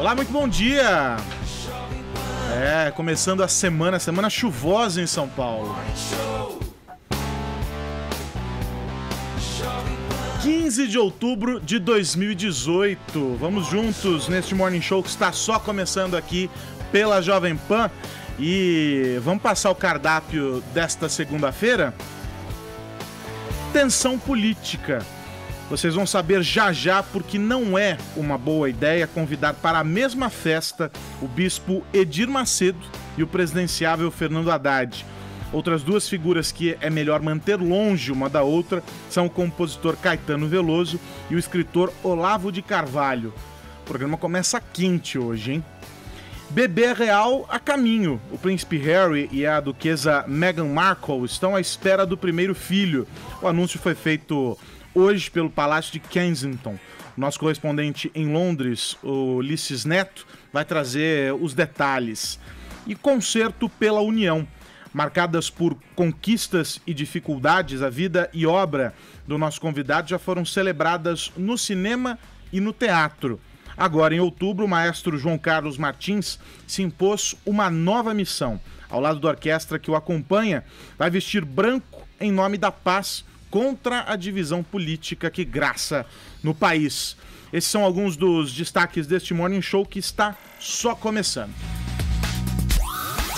Olá, muito bom dia! Começando a semana chuvosa em São Paulo. 15 de outubro de 2018. Vamos juntos neste Morning Show que está só começando aqui pela Jovem Pan. E vamos passar o cardápio desta segunda-feira? Tensão política. Vocês vão saber já porque não é uma boa ideia convidar para a mesma festa o bispo Edir Macedo e o presidenciável Fernando Haddad. Outras duas figuras que é melhor manter longe uma da outra são o compositor Caetano Veloso e o escritor Olavo de Carvalho. O programa começa quente hoje, hein? Bebê real a caminho. O príncipe Harry e a duquesa Meghan Markle estão à espera do primeiro filho. O anúncio foi feito hoje pelo Palácio de Kensington. O nosso correspondente em Londres, o Ulisses Neto, vai trazer os detalhes. E concerto pela União. Marcadas por conquistas e dificuldades, a vida e obra do nosso convidado já foram celebradas no cinema e no teatro. Agora, em outubro, o maestro João Carlos Martins se impôs uma nova missão. Ao lado da orquestra que o acompanha, vai vestir branco em nome da paz contra a divisão política que graça no país. Esses são alguns dos destaques deste Morning Show que está só começando.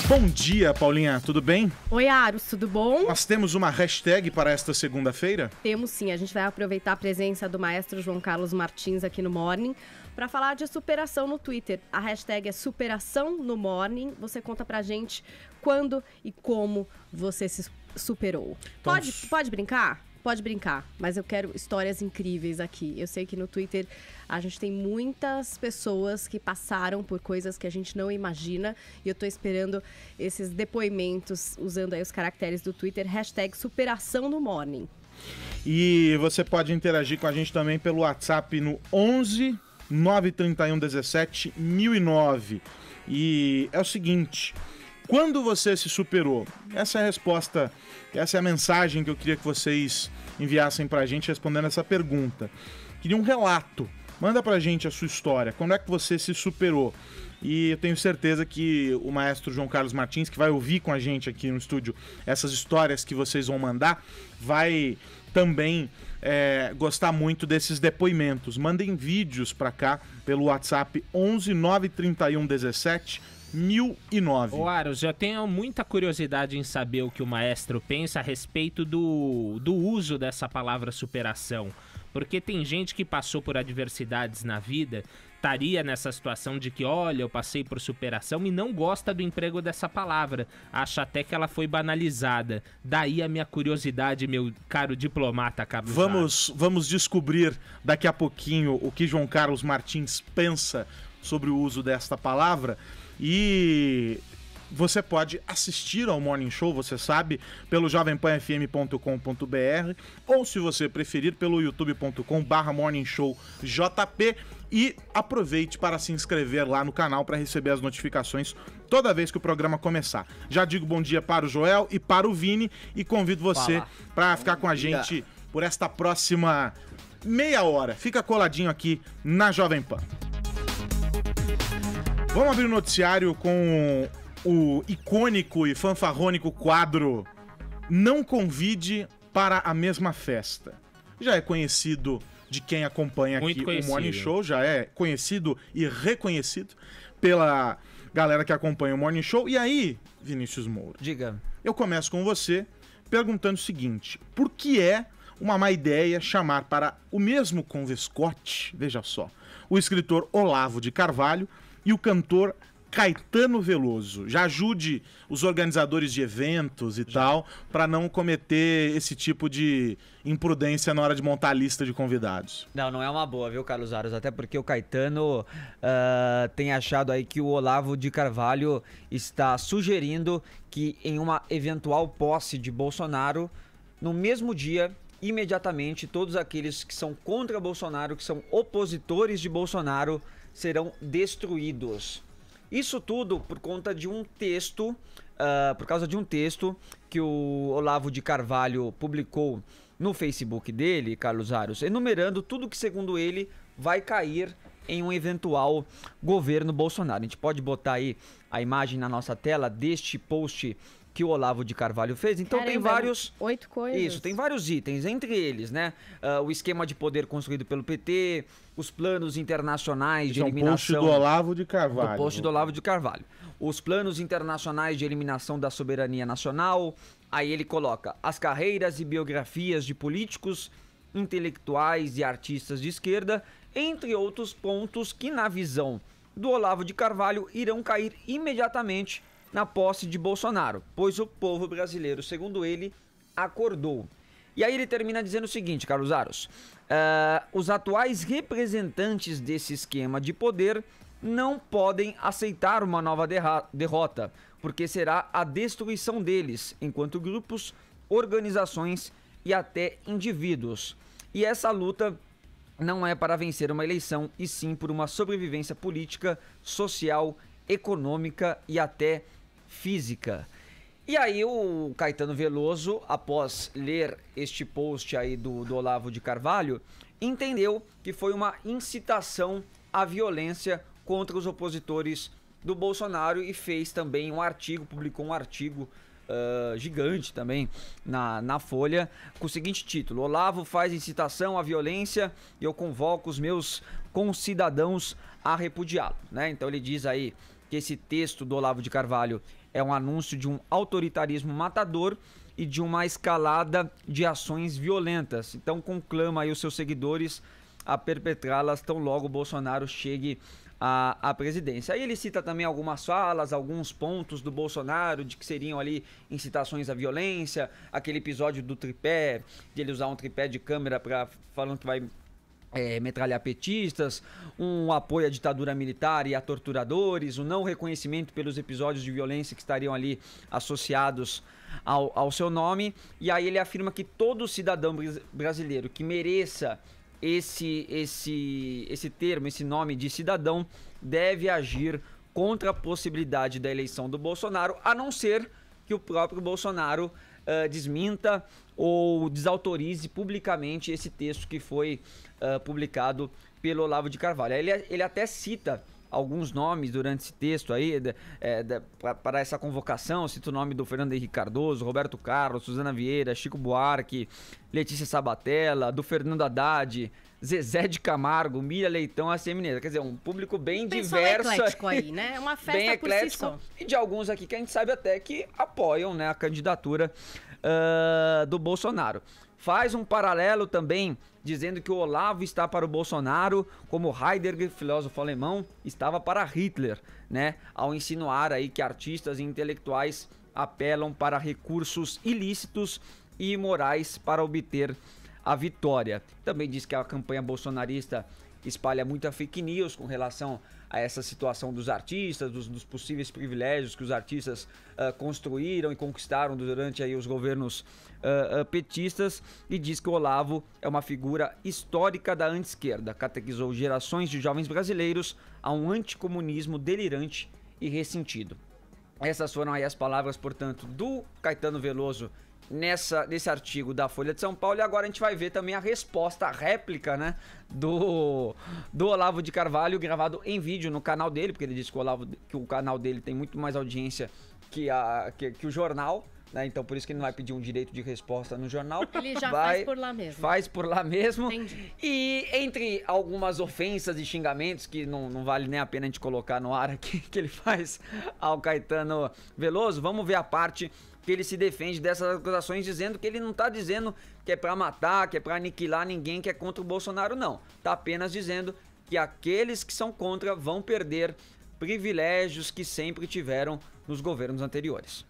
Bom dia, Paulinha, tudo bem? Oi, Aros, tudo bom? Nós temos uma hashtag para esta segunda-feira? Temos sim, a gente vai aproveitar a presença do maestro João Carlos Martins aqui no Morning para falar de superação no Twitter. A hashtag é superação no Morning. Você conta pra gente quando e como você se superou. Então, Pode brincar? Pode brincar, mas eu quero histórias incríveis aqui. Eu sei que no Twitter a gente tem muitas pessoas que passaram por coisas que a gente não imagina e eu tô esperando esses depoimentos usando aí os caracteres do Twitter, hashtag superação no Morning. E você pode interagir com a gente também pelo WhatsApp no 11 931 17 1009. E é o seguinte: quando você se superou? Essa é a resposta, essa é a mensagem que eu queria que vocês enviassem pra gente respondendo essa pergunta. Queria um relato. Manda pra gente a sua história. Quando é que você se superou? E eu tenho certeza que o maestro João Carlos Martins, que vai ouvir com a gente aqui no estúdio essas histórias que vocês vão mandar, vai também gostar muito desses depoimentos. Mandem vídeos pra cá pelo WhatsApp 11 931 17 1009. Ô Aros, eu tenho muita curiosidade em saber o que o maestro pensa a respeito do uso dessa palavra superação. Porque tem gente que passou por adversidades na vida, estaria nessa situação de que, olha, eu passei por superação e não gosta do emprego dessa palavra. Acha até que ela foi banalizada. Daí a minha curiosidade, meu caro diplomata Carlos. Vamos descobrir daqui a pouquinho o que João Carlos Martins pensa sobre o uso desta palavra. E você pode assistir ao Morning Show, você sabe, pelo jovempanfm.com.br ou, se você preferir, pelo youtube.com/morningshowjp. E aproveite para se inscrever lá no canal para receber as notificações toda vez que o programa começar. Já digo bom dia para o Joel e para o Vini e convido você para ficar com a gente por esta próxima meia hora. Fica coladinho aqui na Jovem Pan. Vamos abrir o noticiário com o icônico e fanfarrônico quadro Não Convide para a Mesma Festa. Já é conhecido de quem acompanha aqui o Morning Show, já é conhecido e reconhecido pela galera que acompanha o Morning Show. E aí, Vinícius Moura? Diga. Eu começo com você perguntando o seguinte: por que é uma má ideia chamar para o mesmo convescote, veja só, o escritor Olavo de Carvalho e o cantor Caetano Veloso? Já ajude os organizadores de eventos e tal, para não cometer esse tipo de imprudência na hora de montar a lista de convidados. Não é uma boa, viu, Carlos Aros? Até porque o Caetano tem achado aí que o Olavo de Carvalho está sugerindo que em uma eventual posse de Bolsonaro, no mesmo dia, imediatamente, todos aqueles que são contra Bolsonaro, que são opositores de Bolsonaro, serão destruídos. Isso tudo por conta de um texto, por causa de um texto que o Olavo de Carvalho publicou no Facebook dele, Carlos Aros, enumerando tudo que, segundo ele, vai cair em um eventual governo Bolsonaro. A gente pode botar aí a imagem na nossa tela deste post que o Olavo de Carvalho fez. Então tem vários... 8 coisas. Isso, tem vários itens, entre eles, né? O esquema de poder construído pelo PT, os planos internacionais de eliminação... É um post do Olavo de Carvalho. Do post do Olavo de Carvalho. Os planos internacionais de eliminação da soberania nacional. Aí ele coloca as carreiras e biografias de políticos, intelectuais e artistas de esquerda, entre outros pontos que, na visão do Olavo de Carvalho, irão cair imediatamente na posse de Bolsonaro, pois o povo brasileiro, segundo ele, acordou. E aí ele termina dizendo o seguinte, Carlos Aros, os atuais representantes desse esquema de poder não podem aceitar uma nova derrota, porque será a destruição deles, enquanto grupos, organizações e até indivíduos. E essa luta não é para vencer uma eleição, e sim por uma sobrevivência política, social, econômica e até física. E aí o Caetano Veloso, após ler este post aí do Olavo de Carvalho, entendeu que foi uma incitação à violência contra os opositores do Bolsonaro e fez também um artigo, publicou um artigo gigante também na Folha, com o seguinte título: Olavo faz incitação à violência e eu convoco os meus concidadãos a repudiá-lo, né? Então ele diz aí que esse texto do Olavo de Carvalho é um anúncio de um autoritarismo matador e de uma escalada de ações violentas. Então conclama aí os seus seguidores a perpetrá-las tão logo Bolsonaro chegue à presidência. Aí ele cita também algumas falas, alguns pontos do Bolsonaro, de que seriam ali incitações à violência, aquele episódio do tripé, de ele usar um tripé de câmera falando que vai metralhar petistas, um apoio à ditadura militar e a torturadores, o não reconhecimento pelos episódios de violência que estariam ali associados ao seu nome. E aí ele afirma que todo cidadão brasileiro que mereça esse termo, esse nome de cidadão, deve agir contra a possibilidade da eleição do Bolsonaro, a não ser que o próprio Bolsonaro desminta ou desautorize publicamente esse texto que foi publicado pelo Olavo de Carvalho. Ele até cita alguns nomes durante esse texto aí, para essa convocação, cita o nome do Fernando Henrique Cardoso, Roberto Carlos, Suzana Vieira, Chico Buarque, Letícia Sabatella, do Fernando Haddad, Zezé de Camargo, Miriam Leitão, ACM Neto. Quer dizer, um público bem diverso. Eclético aí, né? Uma festa bem eclético, por si só. E de alguns aqui que a gente sabe até que apoiam, né, a candidatura do Bolsonaro. Faz um paralelo também, dizendo que o Olavo está para o Bolsonaro, como Heidegger, filósofo alemão, estava para Hitler, né? Ao insinuar aí que artistas e intelectuais apelam para recursos ilícitos e imorais para obter a vitória. Também diz que a campanha bolsonarista espalha muita fake news com relação a essa situação dos artistas, dos possíveis privilégios que os artistas construíram e conquistaram durante aí os governos petistas, e diz que o Olavo é uma figura histórica da anti-esquerda, catequizou gerações de jovens brasileiros a um anticomunismo delirante e ressentido. Essas foram aí as palavras, portanto, do Caetano Veloso nesse artigo da Folha de São Paulo. E agora a gente vai ver também a resposta, a réplica, né, do Olavo de Carvalho, gravado em vídeo no canal dele, porque ele disse que o canal dele tem muito mais audiência que o jornal, né? Então por isso que ele não vai pedir um direito de resposta no jornal. Ele já faz por lá mesmo. Faz por lá mesmo. Entendi. E entre algumas ofensas e xingamentos, que não vale nem a pena a gente colocar no ar aqui, que ele faz ao Caetano Veloso, vamos ver a parte que ele se defende dessas acusações, dizendo que ele não tá dizendo que é pra matar, que é pra aniquilar ninguém que é contra o Bolsonaro, não. Tá apenas dizendo que aqueles que são contra vão perder privilégios que sempre tiveram nos governos anteriores.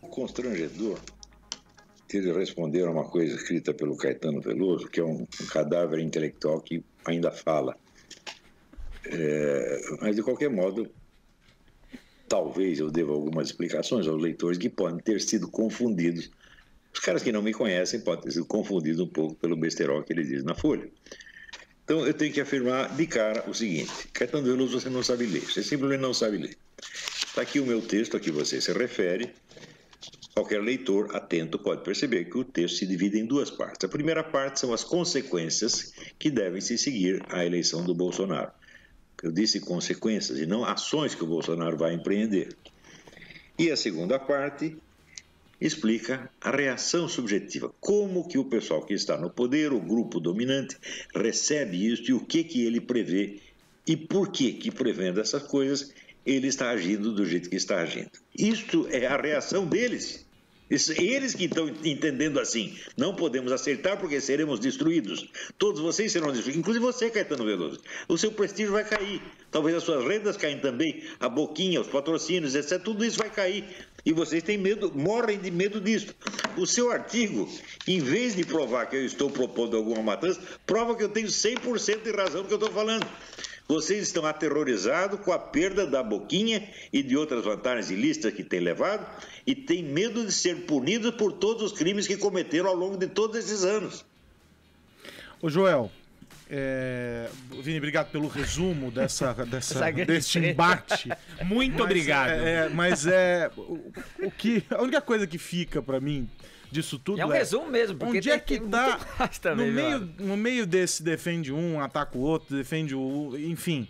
Constrangedor ele responder a uma coisa escrita pelo Caetano Veloso, que é um cadáver intelectual que ainda fala. Mas de qualquer modo, talvez eu deva algumas explicações aos leitores que podem ter sido confundidos. Os caras que não me conhecem podem ter sido confundidos um pouco pelo besterol que ele diz na Folha. Então eu tenho que afirmar de cara o seguinte: Caetano Veloso, você não sabe ler, você simplesmente não sabe ler. Está aqui o meu texto a que você se refere, Qualquer leitor atento pode perceber que o texto se divide em duas partes. A primeira parte são as consequências que devem se seguir à eleição do Bolsonaro. Eu disse consequências e não ações que o Bolsonaro vai empreender. E a segunda parte explica a reação subjetiva. Como que o pessoal que está no poder, o grupo dominante, recebe isso e o que ele prevê e por que prevendo essas coisas ele está agindo do jeito que está agindo. Isto é a reação deles. Eles que estão entendendo assim. Não podemos acertar porque seremos destruídos. Todos vocês serão destruídos. Inclusive você, Caetano Veloso. O seu prestígio vai cair. Talvez as suas rendas caem também. A boquinha, os patrocínios, etc. Tudo isso vai cair. E vocês têm medo, morrem de medo disso. O seu artigo, em vez de provar que eu estou propondo alguma matança, prova que eu tenho 100% de razão no que eu estou falando. Vocês estão aterrorizados com a perda da boquinha e de outras vantagens ilícitas que têm levado e têm medo de ser punidos por todos os crimes que cometeram ao longo de todos esses anos. Ô Joel, Vini, obrigado pelo resumo desse embate. Muito obrigado. A única coisa que fica pra mim disso tudo é um resumo mesmo, porque onde é que tá também, no meio desse defende um, ataca o outro, defende o... Enfim,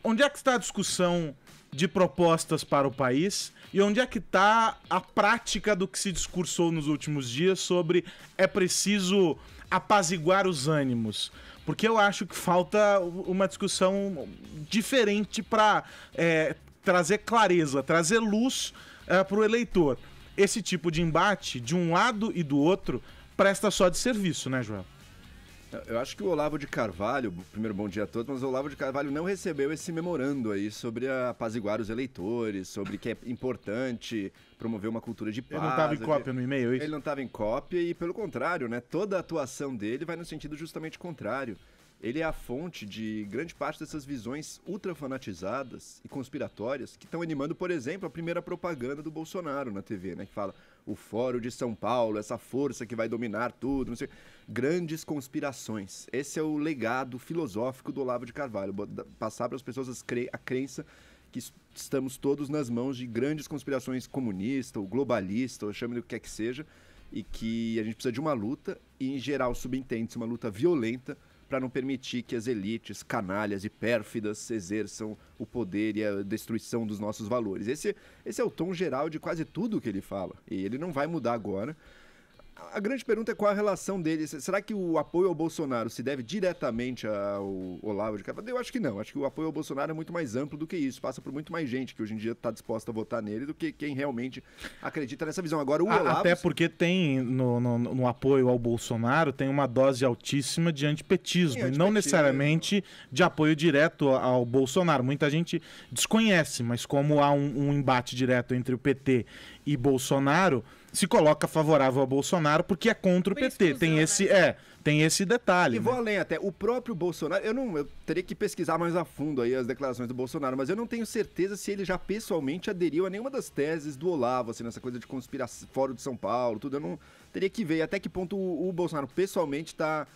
onde é que está a discussão de propostas para o país e onde é que está a prática do que se discursou nos últimos dias sobre é preciso apaziguar os ânimos? Porque eu acho que falta uma discussão diferente para trazer clareza, trazer luz para o eleitor. Esse tipo de embate, de um lado e do outro, presta só de serviço, né, Joel? Eu acho que o Olavo de Carvalho, primeiro bom dia a todos, mas o Olavo de Carvalho não recebeu esse memorando aí sobre apaziguar os eleitores, sobre que é importante promover uma cultura de paz. Ele não estava em cópia no e-mail, é isso? Ele não estava em cópia e, pelo contrário, né, toda a atuação dele vai no sentido justamente contrário. Ele é a fonte de grande parte dessas visões ultrafanatizadas e conspiratórias que estão animando, por exemplo, a primeira propaganda do Bolsonaro na TV, né? Que fala o Fórum de São Paulo, essa força que vai dominar tudo, não sei. Grandes conspirações. Esse é o legado filosófico do Olavo de Carvalho. Passar para as pessoas a crença que estamos todos nas mãos de grandes conspirações comunistas, ou globalistas, ou chame do que quer que seja, e que a gente precisa de uma luta, e em geral subentende-se uma luta violenta para não permitir que as elites canalhas e pérfidas exerçam o poder e a destruição dos nossos valores. Esse é o tom geral de quase tudo que ele fala, e ele não vai mudar agora. A grande pergunta é qual a relação dele. Será que o apoio ao Bolsonaro se deve diretamente ao Olavo de Carvalho? Eu acho que não. Acho que o apoio ao Bolsonaro é muito mais amplo do que isso. Passa por muito mais gente que hoje em dia está disposta a votar nele do que quem realmente acredita nessa visão. Agora, o Olavo... Até porque tem, no apoio ao Bolsonaro, tem uma dose altíssima de antipetismo. E não necessariamente de apoio direto ao Bolsonaro. Muita gente desconhece, mas como há um embate direto entre o PT e Bolsonaro, se coloca favorável ao Bolsonaro porque é contra o PT. Tem esse detalhe. E vou além até. O próprio Bolsonaro, eu teria que pesquisar mais a fundo aí as declarações do Bolsonaro, mas eu não tenho certeza se ele já pessoalmente aderiu a nenhuma das teses do Olavo, assim, nessa coisa de conspiração, Fórum de São Paulo, tudo. Eu não teria que ver até que ponto o Bolsonaro pessoalmente está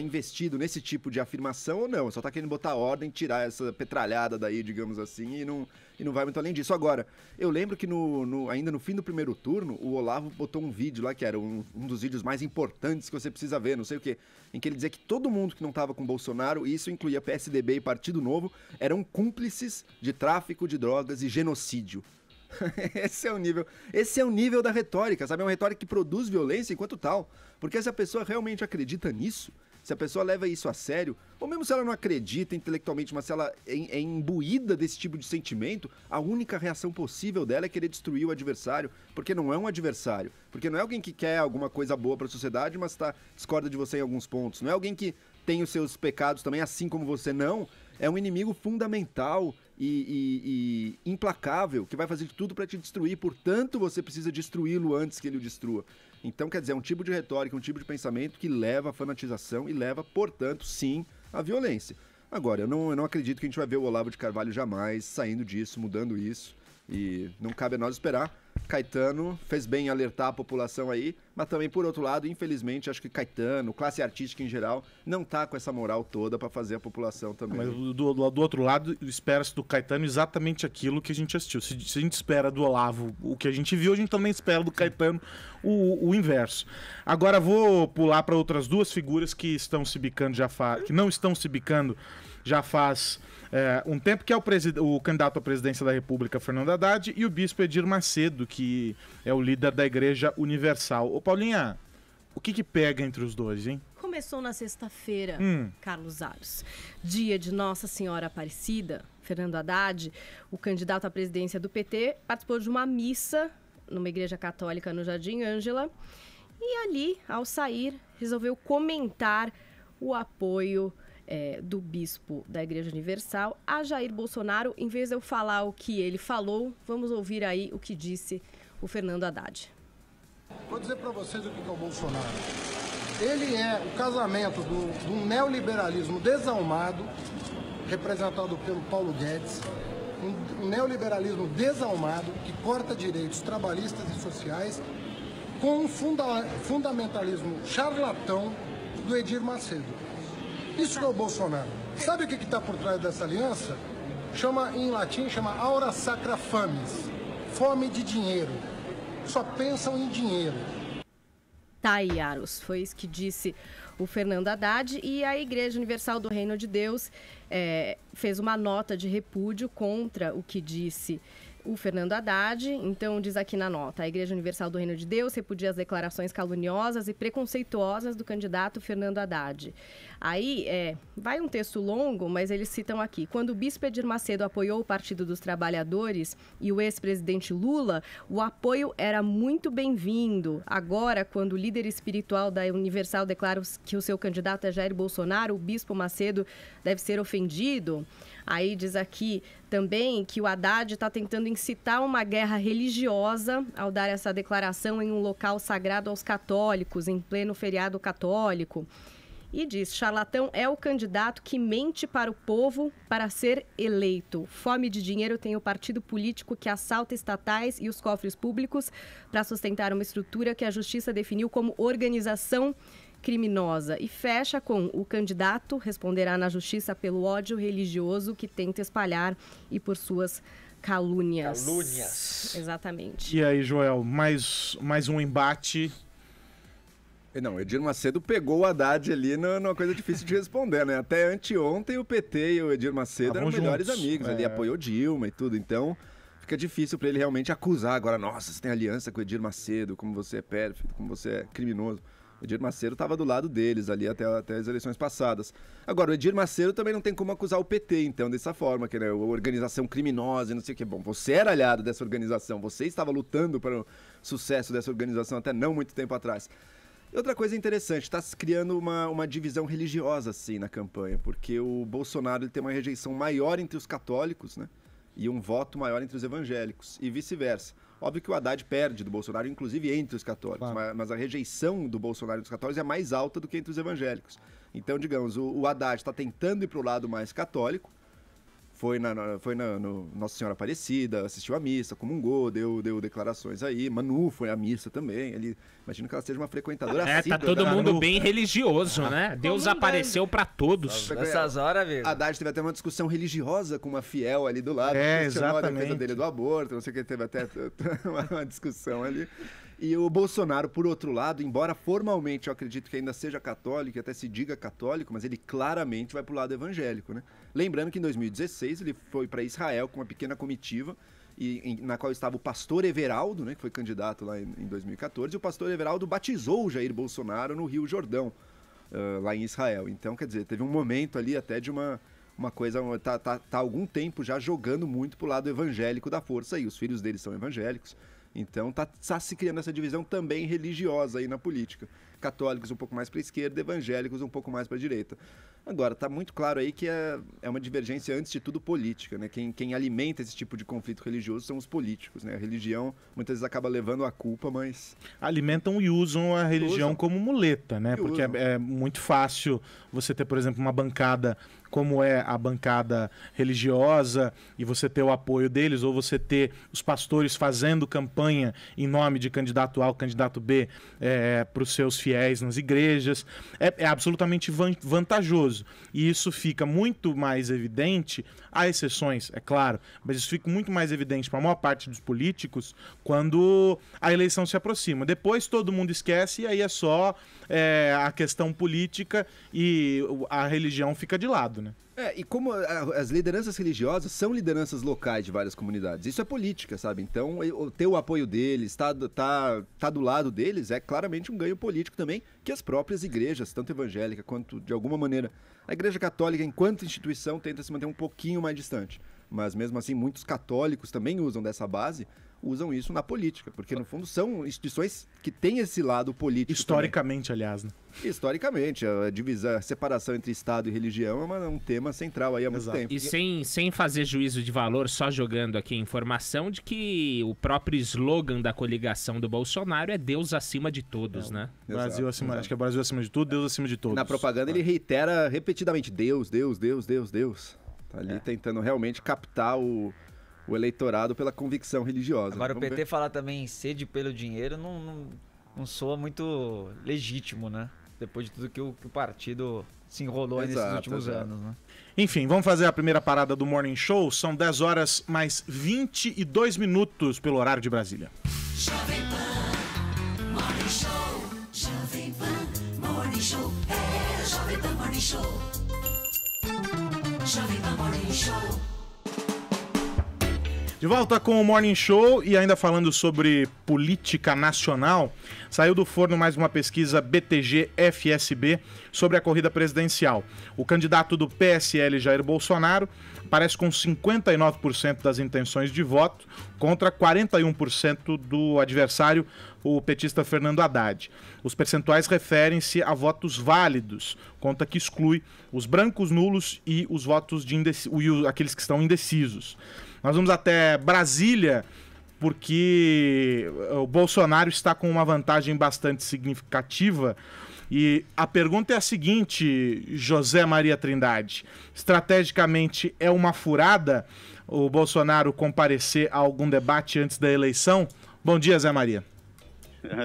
investido nesse tipo de afirmação ou não. Só tá querendo botar ordem, tirar essa petralhada daí, digamos assim, e não vai muito além disso. Agora, eu lembro que ainda no fim do primeiro turno, o Olavo botou um vídeo lá, que era um dos vídeos mais importantes que você precisa ver, não sei o quê, em que ele dizia que todo mundo que não tava com Bolsonaro, e isso incluía PSDB e Partido Novo, eram cúmplices de tráfico de drogas e genocídio. Esse é o nível da retórica, sabe? É uma retórica que produz violência enquanto tal. Porque se a pessoa realmente acredita nisso, se a pessoa leva isso a sério, ou mesmo se ela não acredita intelectualmente, mas se ela é imbuída desse tipo de sentimento, a única reação possível dela é querer destruir o adversário, porque não é um adversário, porque não é alguém que quer alguma coisa boa para a sociedade, mas discorda de você em alguns pontos, não é alguém que tem os seus pecados também, assim como você, não. É um inimigo fundamental e implacável, que vai fazer de tudo para te destruir, portanto você precisa destruí-lo antes que ele o destrua. Então, quer dizer, é um tipo de retórica, um tipo de pensamento que leva à fanatização e leva, portanto, sim, à violência. Agora, eu não acredito que a gente vai ver o Olavo de Carvalho jamais saindo disso, mudando isso, e não cabe a nós esperar. Caetano fez bem em alertar a população aí, mas também, por outro lado, infelizmente, acho que Caetano, classe artística em geral, não tá com essa moral toda para fazer a população também. Mas do outro lado, espera-se do Caetano exatamente aquilo que a gente assistiu. Se a gente espera do Olavo o que a gente viu, a gente também espera do Caetano o inverso. Agora vou pular para outras duas figuras que estão se bicando que não estão se bicando já faz um tempo, que é o candidato à presidência da República, Fernando Haddad, e o bispo Edir Macedo, que é o líder da Igreja Universal. Ô Paulinha, o que pega entre os dois, hein? Começou na sexta-feira, Carlos Aros, dia de Nossa Senhora Aparecida. Fernando Haddad, o candidato à presidência do PT, participou de uma missa numa igreja católica no Jardim Ângela, e ali, ao sair, resolveu comentar o apoio do bispo da Igreja Universal a Jair Bolsonaro. Em vez de eu falar o que ele falou, vamos ouvir aí o que disse o Fernando Haddad. Vou dizer para vocês o que é o Bolsonaro. Ele é o casamento do neoliberalismo desalmado, representado pelo Paulo Guedes, um neoliberalismo desalmado que corta direitos trabalhistas e sociais, com um fundamentalismo charlatão do Edir Macedo. Isso que é o Bolsonaro. Sabe o que está por trás dessa aliança? Em latim, chama aura sacra fames. Fome de dinheiro. Só pensam em dinheiro. Tá aí, Aros. Foi isso que disse o Fernando Haddad. E a Igreja Universal do Reino de Deus fez uma nota de repúdio contra o que disse o Fernando Haddad. Então, diz aqui na nota: a Igreja Universal do Reino de Deus repudia as declarações caluniosas e preconceituosas do candidato Fernando Haddad. Aí, vai um texto longo, mas eles citam aqui: quando o bispo Edir Macedo apoiou o Partido dos Trabalhadores e o ex-presidente Lula, o apoio era muito bem-vindo. Agora, quando o líder espiritual da Universal declara que o seu candidato é Jair Bolsonaro, o bispo Macedo deve ser ofendido. Aí diz aqui também que o Haddad está tentando incitar uma guerra religiosa ao dar essa declaração em um local sagrado aos católicos, em pleno feriado católico. E diz: charlatão é o candidato que mente para o povo para ser eleito. Fome de dinheiro tem o partido político que assalta estatais e os cofres públicos para sustentar uma estrutura que a justiça definiu como organização criminosa. E fecha com: o candidato responderá na justiça pelo ódio religioso que tenta espalhar e por suas calúnias. Calúnias. Exatamente. E aí, Joel, mais um embate. Não, Edir Macedo pegou o Haddad ali numa coisa difícil de responder, né? Até anteontem o PT e o Edir Macedo eram melhores amigos, ele apoiou Dilma e tudo, então fica difícil para ele realmente acusar agora: nossa, você tem aliança com o Edir Macedo, como você é pérfido, como você é criminoso. O Edir Macedo estava do lado deles ali até as eleições passadas. Agora, o Edir Macedo também não tem como acusar o PT, então, dessa forma, que é uma organização criminosa e não sei o que. Bom, você era aliado dessa organização, você estava lutando para o sucesso dessa organização até não muito tempo atrás. E outra coisa interessante, está se criando uma divisão religiosa, assim, na campanha, porque o Bolsonaro ele tem uma rejeição maior entre os católicos, né? E um voto maior entre os evangélicos, e vice-versa. Óbvio que o Haddad perde do Bolsonaro, inclusive entre os católicos, claro. Mas a rejeição do Bolsonaro dos católicos é mais alta do que entre os evangélicos. Então, digamos, o Haddad está tentando ir para o lado mais católico, foi no Nossa Senhora Aparecida, assistiu à missa, comungou, deu declarações aí. Manu foi à missa também. Imagino que ela seja uma frequentadora assídua. Tá todo mundo bem religioso, né? Deus apareceu pra todos. Nessas horas, viu? Haddad teve até uma discussão religiosa com uma fiel ali do lado. Exatamente. A defesa dele do aborto, não sei o que, teve até uma discussão ali. E o Bolsonaro, por outro lado, embora formalmente eu acredito que ainda seja católico, e até se diga católico, mas ele claramente vai pro lado evangélico, né? Lembrando que em 2016 ele foi para Israel com uma pequena comitiva, na qual estava o pastor Everaldo, né, que foi candidato lá em 2014, e o pastor Everaldo batizou o Jair Bolsonaro no Rio Jordão, lá em Israel. Então, quer dizer, teve um momento ali até de uma coisa, tá há algum tempo já jogando muito pro lado evangélico da força, e os filhos dele são evangélicos. Então tá se criando essa divisão também religiosa aí na política. Católicos um pouco mais para a esquerda, evangélicos um pouco mais para a direita. Agora, tá muito claro aí que é uma divergência, antes de tudo, política, né? Quem alimenta esse tipo de conflito religioso são os políticos, né? A religião muitas vezes acaba levando a culpa, mas... Alimentam e usam a religião como muleta, né? Porque é muito fácil você ter, por exemplo, uma bancada como é a bancada religiosa, e você ter o apoio deles, ou você ter os pastores fazendo campanha em nome de candidato A ou candidato B para os seus fiéis nas igrejas. É absolutamente vantajoso. E isso fica muito mais evidente, há exceções, é claro, mas isso fica muito mais evidente para a maior parte dos políticos quando a eleição se aproxima. Depois todo mundo esquece e aí é só a questão política e a religião fica de lado, né? E como as lideranças religiosas são lideranças locais de várias comunidades, isso é política, sabe? Então, ter o apoio deles, tá do lado deles, é claramente um ganho político também, que as próprias igrejas, tanto evangélica quanto, de alguma maneira, a Igreja Católica, enquanto instituição, tenta se manter um pouquinho mais distante. Mas, mesmo assim, muitos católicos também usam dessa base, usam isso na política, porque, no fundo, são instituições que têm esse lado político. Historicamente, também. Aliás, né? Historicamente, a separação entre Estado e religião é um tema central aí há muito tempo. E sem fazer juízo de valor, só jogando aqui a informação de que o próprio slogan da coligação do Bolsonaro é Deus acima de todos, né? Brasil acima, acho que é Brasil acima de tudo, Deus acima de todos. Na propaganda ele reitera repetidamente Deus, Deus, Deus, Deus, Deus. Tá ali tentando realmente captar o eleitorado pela convicção religiosa. Agora o PT falar também em sede pelo dinheiro não soa muito legítimo, né? Depois de tudo que o partido se enrolou nesses últimos anos, né? Enfim, vamos fazer a primeira parada do Morning Show. São 10 horas mais 22 minutos pelo horário de Brasília. Jovem Pan Morning Show. Jovem Pan Morning Show. Jovem Pan Morning Show. Jovem Pan Morning Show. De volta com o Morning Show e ainda falando sobre política nacional, saiu do forno mais uma pesquisa BTG-FSB sobre a corrida presidencial. O candidato do PSL, Jair Bolsonaro, aparece com 59% das intenções de voto contra 41% do adversário, o petista Fernando Haddad. Os percentuais referem-se a votos válidos, conta que exclui os brancos, nulos e os votos aqueles que estão indecisos. Nós vamos até Brasília, porque o Bolsonaro está com uma vantagem bastante significativa. E a pergunta é a seguinte, José Maria Trindade: estrategicamente é uma furada o Bolsonaro comparecer a algum debate antes da eleição? Bom dia, Zé Maria.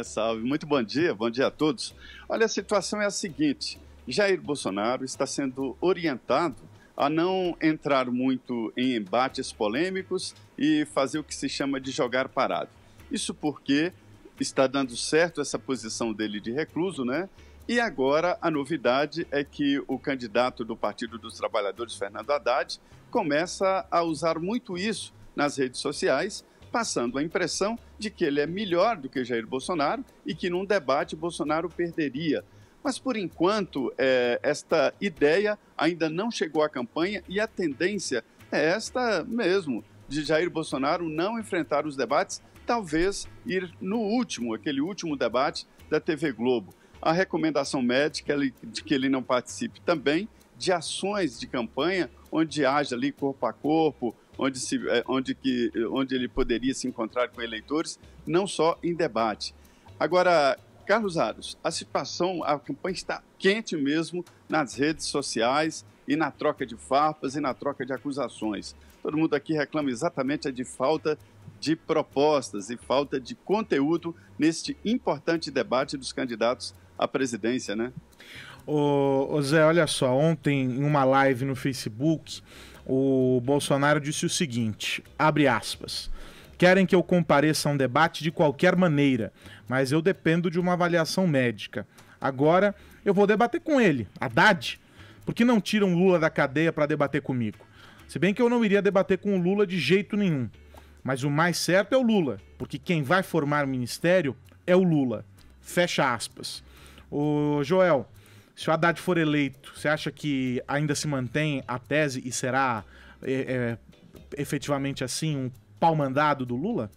Salve, muito bom dia a todos. Olha, a situação é a seguinte: Jair Bolsonaro está sendo orientado a não entrar muito em embates polêmicos e fazer o que se chama de jogar parado. Isso porque está dando certo essa posição dele de recluso, né? E agora a novidade é que o candidato do Partido dos Trabalhadores, Fernando Haddad, começa a usar muito isso nas redes sociais, passando a impressão de que ele é melhor do que Jair Bolsonaro e que num debate Bolsonaro perderia. Mas, por enquanto, esta ideia ainda não chegou à campanha e a tendência é esta mesmo, de Jair Bolsonaro não enfrentar os debates, talvez ir no aquele último debate da TV Globo. A recomendação médica é de que ele não participe também de ações de campanha onde haja ali corpo a corpo, onde ele poderia se encontrar com eleitores, não só em debate. Agora, Carlos Aros, a campanha está quente mesmo nas redes sociais e na troca de farpas e na troca de acusações. Todo mundo aqui reclama exatamente de falta de propostas e falta de conteúdo neste importante debate dos candidatos à presidência, né? Ô Zé, olha só, ontem em uma live no Facebook, o Bolsonaro disse o seguinte, abre aspas: querem que eu compareça a um debate de qualquer maneira, mas eu dependo de uma avaliação médica. Agora eu vou debater com ele, Haddad. Por que não tiram Lula da cadeia para debater comigo? Se bem que eu não iria debater com o Lula de jeito nenhum. Mas o mais certo é o Lula, porque quem vai formar o ministério é o Lula. Fecha aspas. Ô Joel, se o Haddad for eleito, você acha que ainda se mantém a tese e será efetivamente assim um pau-mandado do Lula?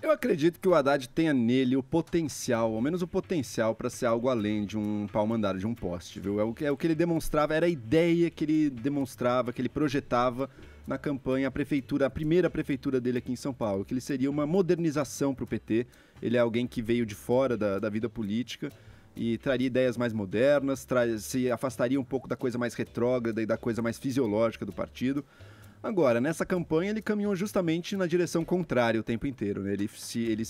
Eu acredito que o Haddad tenha nele o potencial, ao menos o potencial, para ser algo além de um pau-mandado, de um poste, viu? É o que ele demonstrava, era a ideia que ele demonstrava, que ele projetava na campanha, a primeira prefeitura dele aqui em São Paulo, que ele seria uma modernização para o PT. Ele é alguém que veio de fora da vida política e traria ideias mais modernas, se afastaria um pouco da coisa mais retrógrada e da coisa mais fisiológica do partido. Agora, nessa campanha ele caminhou justamente na direção contrária o tempo inteiro, né? Ele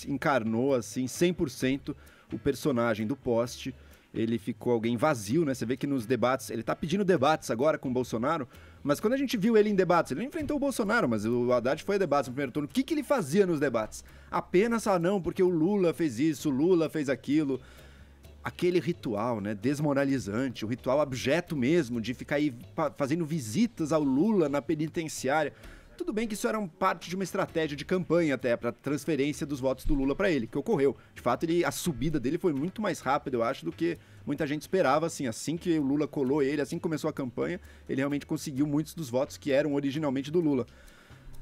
encarnou assim 100% o personagem do poste. Ele ficou alguém vazio, né? Você vê que nos debates, ele tá pedindo debates agora com o Bolsonaro, mas quando a gente viu ele em debates, ele não enfrentou o Bolsonaro, mas o Haddad foi a debates no primeiro turno. O que ele fazia nos debates? Apenas, não, porque o Lula fez isso, o Lula fez aquilo. Aquele ritual, né, desmoralizante, o ritual abjeto mesmo, de ficar aí fazendo visitas ao Lula na penitenciária. Tudo bem que isso era parte de uma estratégia de campanha até, para transferência dos votos do Lula para ele, que ocorreu. De fato, a subida dele foi muito mais rápida, eu acho, do que muita gente esperava. Assim que o Lula colou ele, assim que começou a campanha, ele realmente conseguiu muitos dos votos que eram originalmente do Lula.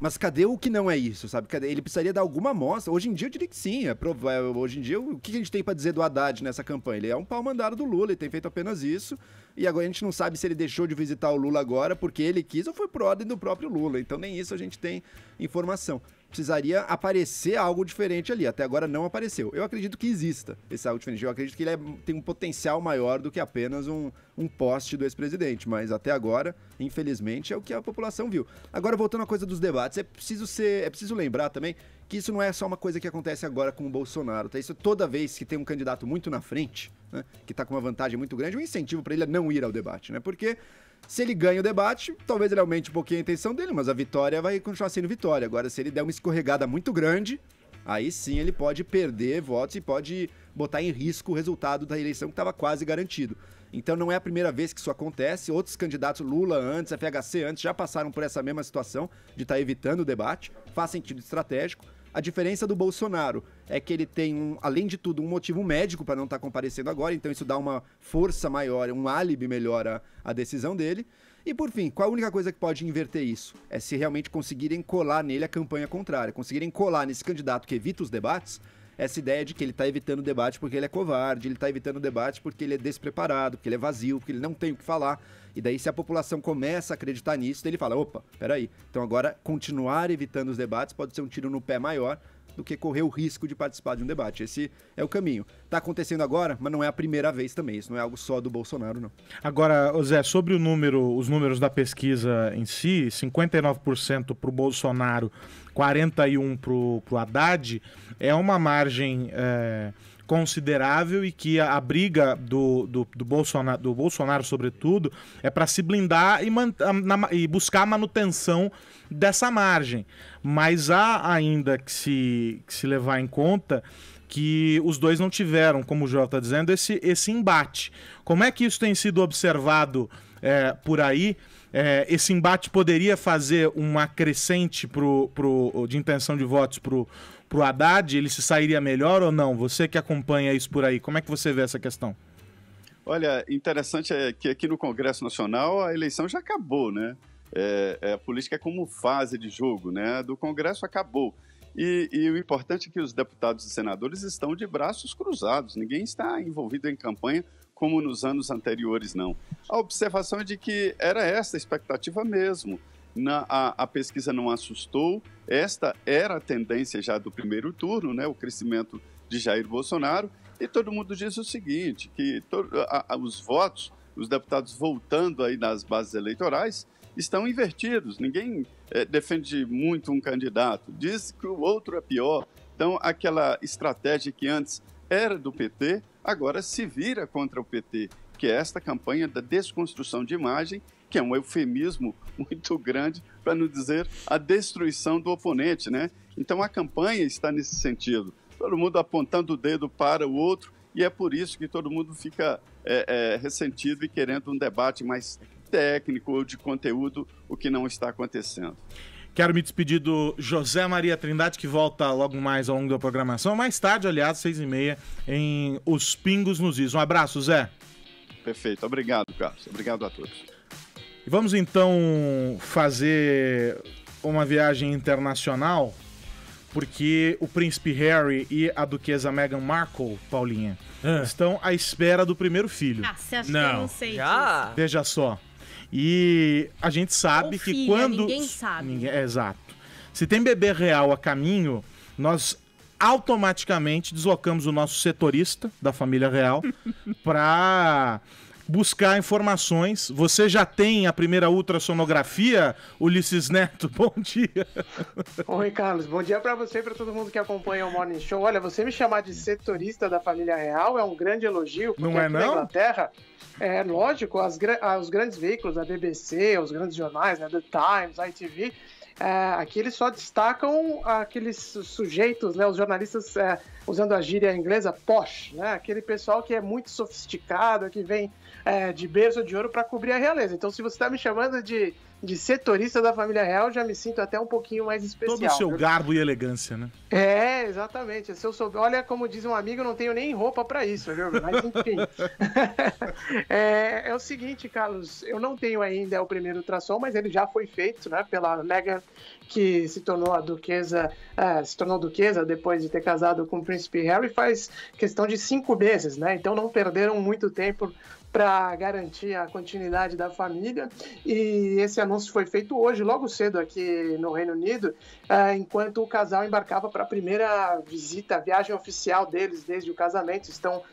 Mas cadê o que não é isso, sabe? Ele precisaria dar alguma amostra. Hoje em dia eu diria que sim. Hoje em dia, o que a gente tem pra dizer do Haddad nessa campanha? Ele é um pau mandado do Lula, ele tem feito apenas isso. E agora a gente não sabe se ele deixou de visitar o Lula agora porque ele quis ou foi por ordem do próprio Lula. Então nem isso a gente tem informação. Precisaria aparecer algo diferente ali. Até agora não apareceu. Eu acredito que exista esse algo diferente. Eu acredito que ele tem um potencial maior do que apenas um poste do ex-presidente. Mas até agora, infelizmente, é o que a população viu. Agora, voltando à coisa dos debates, é preciso lembrar também que isso não é só uma coisa que acontece agora com o Bolsonaro. Tá? Isso toda vez que tem um candidato muito na frente, né, que está com uma vantagem muito grande, um incentivo para ele a não ir ao debate. Né? Porque se ele ganha o debate, talvez ele aumente um pouquinho a intenção dele, mas a vitória vai continuar sendo vitória. Agora, se ele der uma escorregada muito grande, aí sim ele pode perder votos e pode botar em risco o resultado da eleição que estava quase garantido. Então não é a primeira vez que isso acontece. Outros candidatos, Lula antes, FHC antes, já passaram por essa mesma situação de estar evitando o debate. Faz sentido estratégico. A diferença do Bolsonaro é que ele tem, além de tudo, um motivo médico para não estar comparecendo agora, então isso dá uma força maior, um álibi melhor à decisão dele. E por fim, qual a única coisa que pode inverter isso? É se realmente conseguirem colar nele a campanha contrária, conseguirem colar nesse candidato que evita os debates, essa ideia de que ele está evitando o debate porque ele é covarde, ele está evitando o debate porque ele é despreparado, porque ele é vazio, porque ele não tem o que falar. E daí, se a população começa a acreditar nisso, ele fala, opa, peraí, então agora continuar evitando os debates pode ser um tiro no pé maior do que correr o risco de participar de um debate. Esse é o caminho. Tá acontecendo agora, mas não é a primeira vez também. Isso não é algo só do Bolsonaro, não. Agora, Zé, sobre os números da pesquisa em si, 59% pro Bolsonaro, 41% pro Haddad, é uma margem considerável e que a briga do Bolsonaro, sobretudo, é para se blindar e buscar a manutenção dessa margem. Mas há ainda que se levar em conta que os dois não tiveram, como o Joel está dizendo, esse embate. Como é que isso tem sido observado por aí? Esse embate poderia fazer uma crescente de intenção de votos pro Haddad? Ele se sairia melhor ou não? Você que acompanha isso por aí, como é que você vê essa questão? Olha, interessante é que aqui no Congresso Nacional a eleição já acabou, né? A política é como fase de jogo, né? Do Congresso acabou. E o importante é que os deputados e senadores estão de braços cruzados. Ninguém está envolvido em campanha como nos anos anteriores, não. A observação é de que era essa a expectativa mesmo. A pesquisa não assustou. Esta era a tendência já do primeiro turno, né? O crescimento de Jair Bolsonaro. E todo mundo diz o seguinte, que os votos, os deputados voltando aí nas bases eleitorais, estão invertidos. Ninguém defende muito um candidato, diz que o outro é pior. Então, aquela estratégia que antes era do PT, agora se vira contra o PT, que é esta campanha da desconstrução de imagem, que é um eufemismo muito grande, para não dizer a destruição do oponente, né? Então, a campanha está nesse sentido. Todo mundo apontando o dedo para o outro, e é por isso que todo mundo fica ressentido e querendo um debate mais técnico ou de conteúdo, o que não está acontecendo. Quero me despedir do José Maria Trindade, que volta logo mais ao longo da programação. Mais tarde, aliás, 6h30, em Os Pingos nos Is. Um abraço, Zé. Perfeito. Obrigado, Carlos. Obrigado a todos. E vamos, então, fazer uma viagem internacional, porque o príncipe Harry e a duquesa Meghan Markle, Paulinha, estão à espera do primeiro filho. Ah, você acha que eu não sei Já? Veja só. E a gente sabe Ou que filha, quando... ninguém sabe. Exato. Se tem bebê real a caminho, nós automaticamente deslocamos o nosso setorista da família real para buscar informações. Você já tem a primeira ultrassonografia, Ulisses Neto? Bom dia. Oi, Carlos. Bom dia para você e para todo mundo que acompanha o Morning Show. Olha, você me chamar de setorista da família real é um grande elogio, porque não é, aqui não? na Inglaterra, é lógico, os grandes veículos, a BBC, os grandes jornais, né, The Times, ITV, aqui eles só destacam aqueles sujeitos, né, os jornalistas, usando a gíria inglesa, posh, né, aquele pessoal que é muito sofisticado, que vem de berço de ouro para cobrir a realeza. Então, se você está me chamando de setorista da família real, já me sinto até um pouquinho mais especial. Todo o seu garbo e elegância, né? Exatamente. Se eu souber, olha, como diz um amigo, eu não tenho nem roupa para isso, viu? Mas enfim. É o seguinte, Carlos, eu não tenho ainda o primeiro ultrassom, mas ele já foi feito, né, pela Meghan, que se tornou duquesa depois de ter casado com o príncipe Harry faz questão de 5 meses, né? Então não perderam muito tempo para garantir a continuidade da família, e esse anúncio foi feito hoje, logo cedo aqui no Reino Unido, enquanto o casal embarcava para a primeira viagem oficial deles desde o casamento. Estão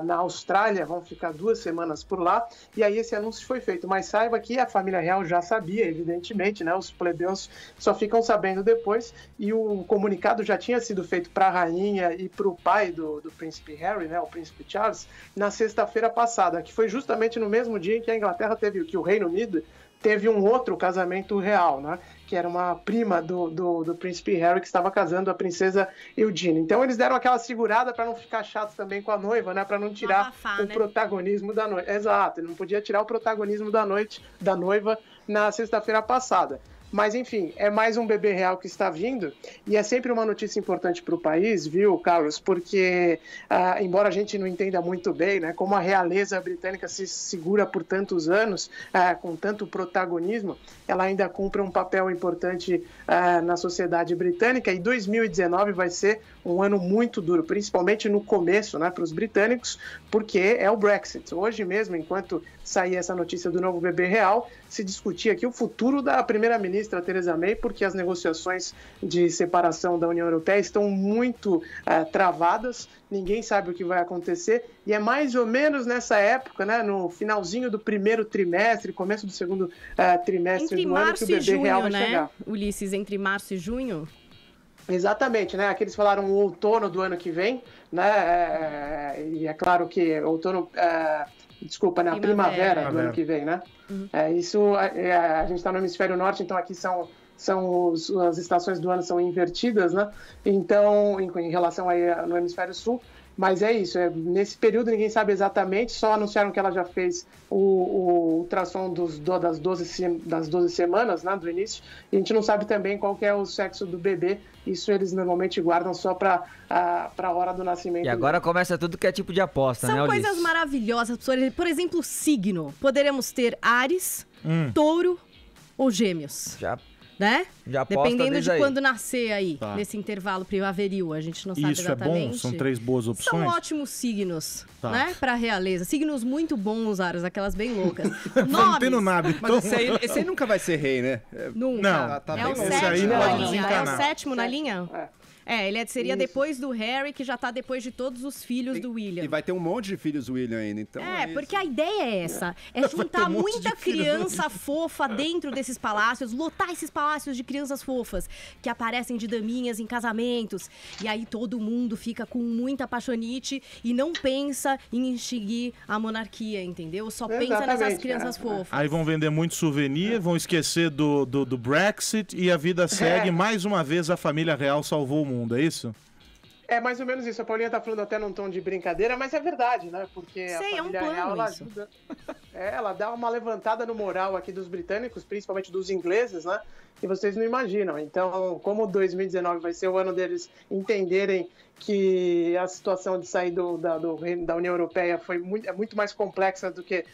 na Austrália, vão ficar 2 semanas por lá, e aí esse anúncio foi feito. Mas saiba que a família real já sabia, evidentemente, né? Os plebeus só ficam sabendo depois, e o comunicado já tinha sido feito para a rainha e para o pai do príncipe Harry, né? O príncipe Charles, na sexta-feira passada, que foi justamente no mesmo dia em que a Inglaterra que o Reino Unido teve um outro casamento real, né? Que era uma prima do príncipe Harry, que estava casando a princesa Eugenie. Então eles deram aquela segurada para não ficar chato também com a noiva, né? Para não tirar protagonismo da noite. Exato, ele não podia tirar o protagonismo da noiva na sexta-feira passada. Mas, enfim, é mais um bebê real que está vindo, e é sempre uma notícia importante para o país, viu, Carlos? Porque, embora a gente não entenda muito bem, né, como a realeza britânica se segura por tantos anos, com tanto protagonismo, ela ainda cumpre um papel importante na sociedade britânica, e 2019 vai ser um ano muito duro, principalmente no começo, né, para os britânicos, porque é o Brexit. Hoje mesmo, enquanto saía essa notícia do novo bebê real, se discutia aqui o futuro da primeira-ministra Theresa May, porque as negociações de separação da União Europeia estão muito travadas, ninguém sabe o que vai acontecer, e é mais ou menos nessa época, né, no finalzinho do primeiro trimestre, começo do segundo trimestre do ano, que o bebê real vai chegar. Ulisses, entre março e junho? Exatamente, né? Aqui eles falaram o outono do ano que vem, né? E é claro que outono, na primavera do ano que vem, né? Uhum. A gente está no hemisfério norte, então aqui as estações do ano são invertidas, né? Então, em relação aí no hemisfério sul. Mas é isso, nesse período ninguém sabe exatamente, só anunciaram que ela já fez o ultrassom das 12 semanas, né, do início, e a gente não sabe também qual que é o sexo do bebê, isso eles normalmente guardam só para a hora do nascimento. E agora começa tudo que é tipo de aposta, né, São Ulisses? coisas maravilhosas, por exemplo, signo, poderemos ter Áries, Touro ou Gêmeos. Né? Já dependendo de aí. Quando nascer aí, nesse intervalo primaveril, a gente não sabe exatamente. Isso é bom? São 3 boas opções? São ótimos signos, né? Pra realeza. Signos muito bons, Aros, aquelas bem loucas. Não entendo nada. Então... Mas esse aí nunca vai ser rei, né? Nunca. Tá é o bem sétimo na pode linha. desencanar. É o sétimo na linha? Ele seria Isso. depois do Harry, que já tá depois de todos os filhos do William. E vai ter um monte de filhos William ainda, então. Porque a ideia é essa: é juntar muita criança fofa dentro desses palácios, lotar esses palácios de crianças fofas, que aparecem de daminhas em casamentos. E aí todo mundo fica com muita apaixonite e não pensa em extinguir a monarquia, entendeu? Só pensa nessas crianças fofas. Aí vão vender muito souvenir, vão esquecer do Brexit, e a vida segue. Mais uma vez a família real salvou o mundo. É isso? É mais ou menos isso. A Paulinha tá falando até num tom de brincadeira, mas é verdade, né? Porque a família real, ela ajuda. Ela dá uma levantada no moral aqui dos britânicos, principalmente dos ingleses, né? Que vocês não imaginam. Então, como 2019 vai ser o ano deles entenderem que a situação de sair da União Europeia é muito mais complexa do que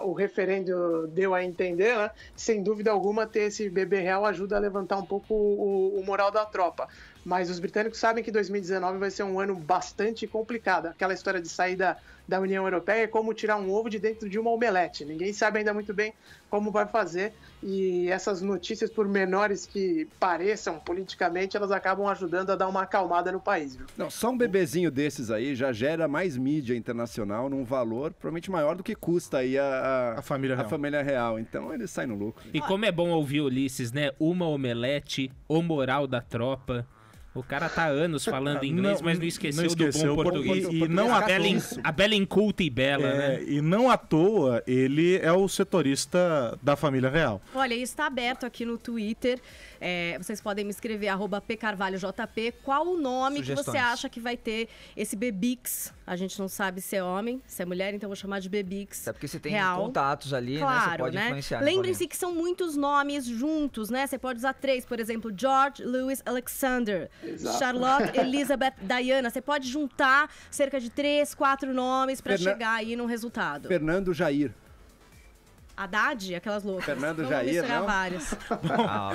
o referendo deu a entender, né? Sem dúvida alguma, ter esse bebê real ajuda a levantar um pouco o moral da tropa. Mas os britânicos sabem que 2019 vai ser um ano bastante complicado. Aquela história de sair da da União Europeia é como tirar um ovo de dentro de uma omelete. Ninguém sabe ainda muito bem como vai fazer, e essas notícias, por menores que pareçam politicamente, elas acabam ajudando a dar uma acalmada no país. Viu? Não, só um bebezinho desses aí já gera mais mídia internacional num valor provavelmente maior do que custa aí a família real. Então ele sai no lucro. E como é bom ouvir Ulisses, né? Uma omelete, o moral da tropa. O cara tá há anos falando inglês, mas não esqueceu do bom português. E não a bela inculta e bela, né? E não à toa, ele é o setorista da família real. Olha, está aberto aqui no Twitter. Vocês podem me escrever, @pcarvalhojp. Qual o nome que você acha que vai ter esse Bebix? A gente não sabe se é homem, se é mulher, então eu vou chamar de Bebix. É porque você tem real. Contatos ali, claro, né? Você pode influenciar. Lembrem-se que são muitos nomes juntos, né? Você pode usar 3, por exemplo, George, Louis, Alexander, Charlotte, Elizabeth, Diana. Você pode juntar cerca de 3, 4 nomes para chegar aí num resultado. Fernando Jair. Haddad, aquelas loucas. Fernando vamos Jair, misturar não? vários.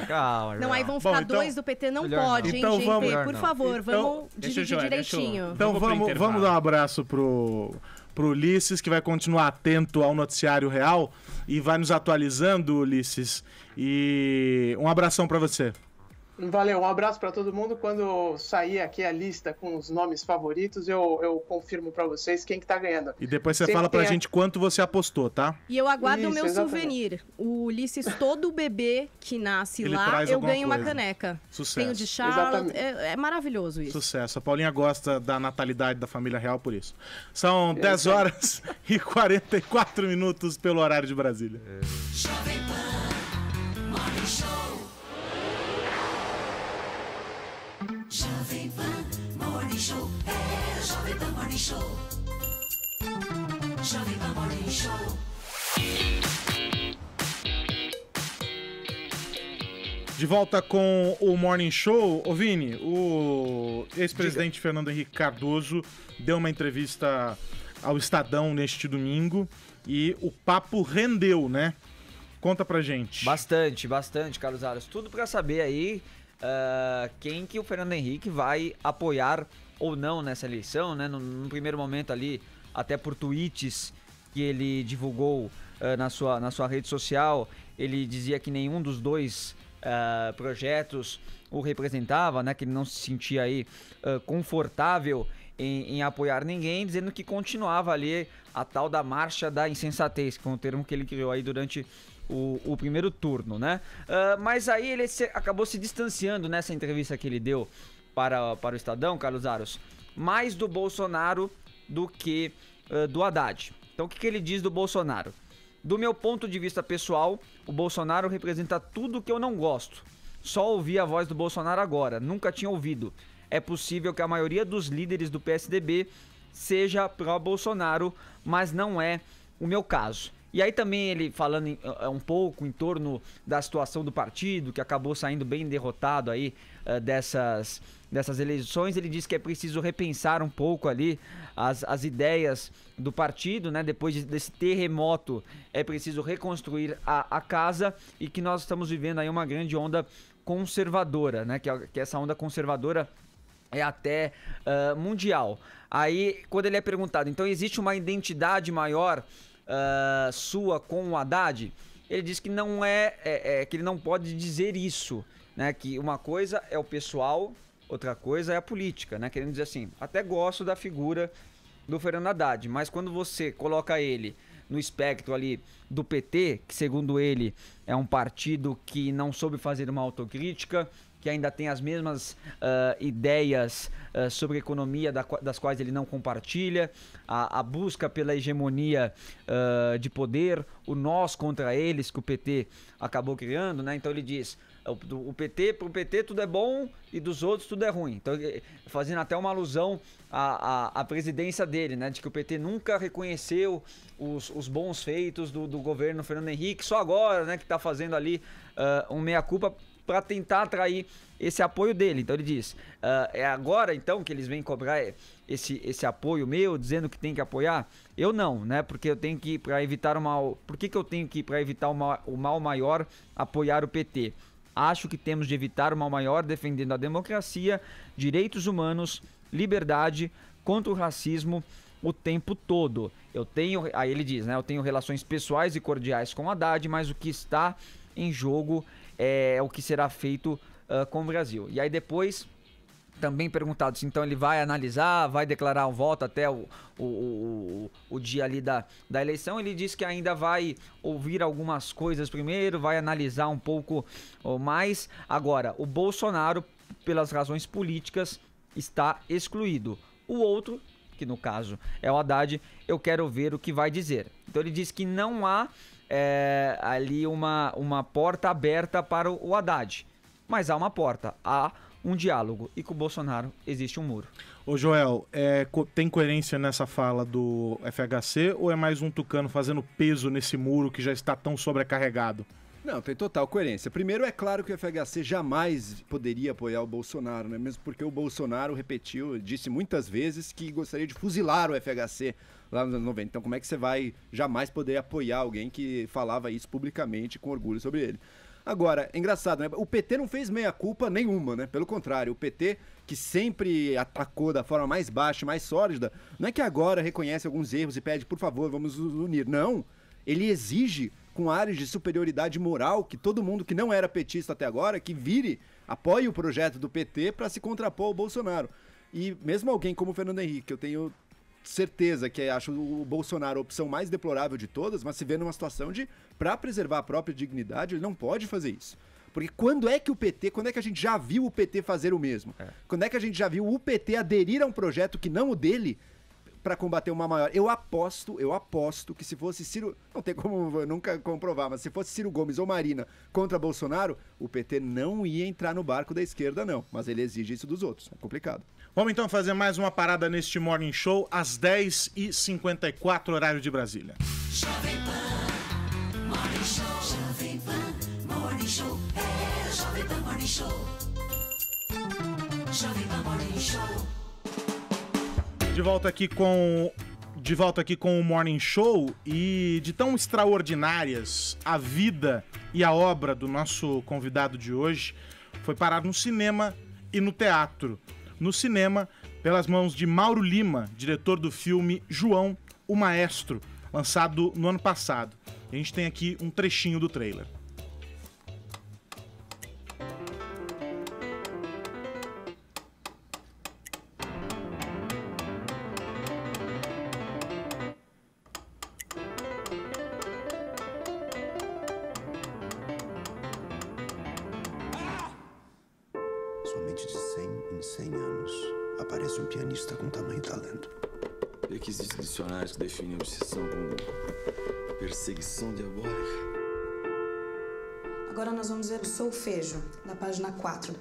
Calma. Não, aí vão ficar então, 2 do PT, não pode, então, hein, gente? vamos, por favor, vamos dividir direitinho. Então vamos dar um abraço pro Ulisses, que vai continuar atento ao noticiário real e vai nos atualizando, Ulisses. E um abração para você. Valeu, um abraço para todo mundo. Quando sair aqui a lista com os nomes favoritos, eu confirmo para vocês quem que tá ganhando. E depois você fala pra gente quanto você apostou, tá? E eu aguardo o meu exatamente. souvenir. O Ulisses, todo bebê que nasce Ele lá, traz eu alguma ganho uma coisa. caneca. Sucesso. Tenho de Charlotte. É maravilhoso isso. Sucesso. A Paulinha gosta da natalidade da família real por isso. São 10 horas e 44 minutos pelo horário de Brasília. Jovem Pan Morning Show. Jovem Pan Morning Show. Jovem Pan Morning Show. Jovem Pan Morning Show. De volta com o Morning Show. Ô Vini, o ex-presidente Fernando Henrique Cardoso deu uma entrevista ao Estadão neste domingo e o papo rendeu, né? Conta pra gente. Bastante, Carlos Aros. Tudo pra saber aí quem que o Fernando Henrique vai apoiar ou não nessa eleição, né? No primeiro momento ali, até por tweets que ele divulgou na sua rede social, ele dizia que nenhum dos dois projetos o representava, né? Que ele não se sentia aí confortável em apoiar ninguém, dizendo que continuava ali a tal da marcha da insensatez, que foi um termo que ele criou aí durante o primeiro turno, né? Mas aí ele acabou se distanciando nessa entrevista que ele deu para o Estadão, Carlos Aros, mais do Bolsonaro do que do Haddad. Então o que ele diz do Bolsonaro? Do meu ponto de vista pessoal, o Bolsonaro representa tudo que eu não gosto. Só ouvi a voz do Bolsonaro agora, nunca tinha ouvido. É possível que a maioria dos líderes do PSDB seja pró-Bolsonaro, mas não é o meu caso. E aí também ele falando um pouco em torno da situação do partido, que acabou saindo bem derrotado aí dessas eleições, ele disse que é preciso repensar um pouco ali as ideias do partido, né? Depois desse terremoto é preciso reconstruir a casa e que nós estamos vivendo aí uma grande onda conservadora, né? Que essa onda conservadora é até mundial. Aí quando ele é perguntado, então existe uma identidade maior sua com o Haddad, ele diz que não que ele não pode dizer isso, né? Que uma coisa é o pessoal, outra coisa é a política, né? Querendo dizer assim, até gosto da figura do Fernando Haddad, mas quando você coloca ele no espectro ali do PT, que segundo ele é um partido que não soube fazer uma autocrítica, que ainda tem as mesmas ideias sobre economia das quais ele não compartilha, a busca pela hegemonia de poder, o nós contra eles que o PT acabou criando, né? Então ele diz, pro PT tudo é bom e dos outros tudo é ruim. Então fazendo até uma alusão à presidência dele, né? De que o PT nunca reconheceu os bons feitos do governo Fernando Henrique, só agora, né? Que está fazendo ali um meia-culpa para tentar atrair esse apoio dele. Então ele diz, é agora então que eles vêm cobrar esse apoio meu, dizendo que tem que apoiar? Eu não, né? Porque eu tenho que ir para evitar o mal. Por que eu tenho que ir para evitar o mal maior, apoiar o PT? Acho que temos de evitar o mal maior defendendo a democracia, direitos humanos, liberdade, contra o racismo o tempo todo. Aí ele diz, né, eu tenho relações pessoais e cordiais com o Haddad, mas o que está em jogo é o que será feito com o Brasil. E aí depois, também perguntado se então ele vai analisar, vai declarar um voto até o dia ali da eleição, ele disse que ainda vai ouvir algumas coisas primeiro, vai analisar um pouco mais. Agora, o Bolsonaro, pelas razões políticas, está excluído. O outro, que no caso é o Haddad, eu quero ver o que vai dizer. Então ele diz que não há ali uma porta aberta para o Haddad, mas há uma porta, há um diálogo, e com o Bolsonaro existe um muro. Ô Joel, tem coerência nessa fala do FHC ou é mais um tucano fazendo peso nesse muro que já está tão sobrecarregado? Não, tem total coerência. Primeiro, é claro que o FHC jamais poderia apoiar o Bolsonaro, né? Mesmo porque o Bolsonaro disse muitas vezes que gostaria de fuzilar o FHC lá nos anos 90. Então, como é que você vai jamais poder apoiar alguém que falava isso publicamente com orgulho sobre ele? Agora, é engraçado, né? O PT não fez meia-culpa nenhuma, né? Pelo contrário, o PT, que sempre atacou da forma mais baixa, mais sólida, não é que agora reconhece alguns erros e pede, por favor, vamos nos unir. Não, ele exige com áreas de superioridade moral que todo mundo que não era petista até agora, que apoie o projeto do PT para se contrapor ao Bolsonaro. E mesmo alguém como o Fernando Henrique, eu tenho certeza que acho o Bolsonaro a opção mais deplorável de todas, mas se vê numa situação para preservar a própria dignidade, ele não pode fazer isso. Porque quando é que a gente já viu o PT fazer o mesmo? Quando é que a gente já viu o PT aderir a um projeto que não o dele para combater uma maior? Eu aposto que se fosse Ciro, não tem como nunca comprovar, mas se fosse Ciro Gomes ou Marina contra Bolsonaro, o PT não ia entrar no barco da esquerda, não. Mas ele exige isso dos outros, é complicado. Vamos então fazer mais uma parada neste Morning Show, às 10h54, horário de Brasília. Jovem Pan Morning Show. Jovem Pan Morning Show. Jovem Pan Morning Show. Jovem Pan Morning Show. De volta aqui com o Morning Show, e de tão extraordinárias a vida e a obra do nosso convidado de hoje foi parar no cinema e no teatro. No cinema, pelas mãos de Mauro Lima, diretor do filme João, o Maestro, lançado no ano passado. A gente tem aqui um trechinho do trailer. Somente de 100 em 100 anos aparece um pianista com tamanho talento. Requisitos dicionários que definem a obsessão como perseguição diabólica. Agora nós vamos ver o solfejo, da página 4.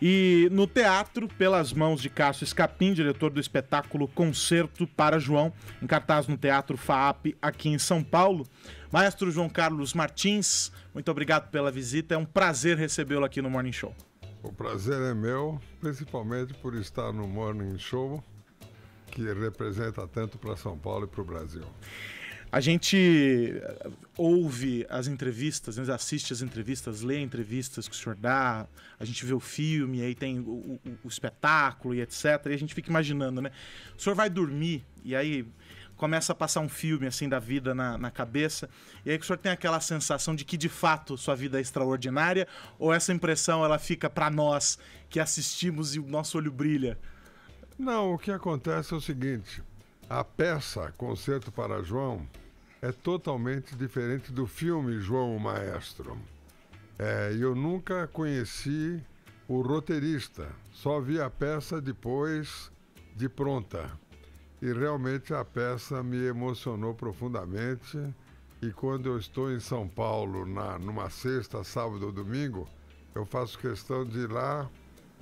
E no teatro, pelas mãos de Cássio Escapim, diretor do espetáculo Concerto para João, em cartaz no Teatro FAAP, aqui em São Paulo. Maestro João Carlos Martins, muito obrigado pela visita, é um prazer recebê-lo aqui no Morning Show. O prazer é meu, principalmente por estar no Morning Show, que representa tanto para São Paulo e para o Brasil. A gente ouve as entrevistas, assiste as entrevistas, lê entrevistas que o senhor dá, a gente vê o filme, aí tem o espetáculo e etc. E a gente fica imaginando, né? O senhor vai dormir e aí começa a passar um filme assim da vida na cabeça, e aí que o senhor tem aquela sensação de que de fato sua vida é extraordinária, ou essa impressão ela fica para nós que assistimos e o nosso olho brilha? Não, o que acontece é o seguinte: a peça Concerto para João é totalmente diferente do filme João o Maestro. Eu nunca conheci o roteirista, só vi a peça depois de pronta. E realmente a peça me emocionou profundamente. E quando eu estou em São Paulo, numa sexta, sábado ou domingo, eu faço questão de ir lá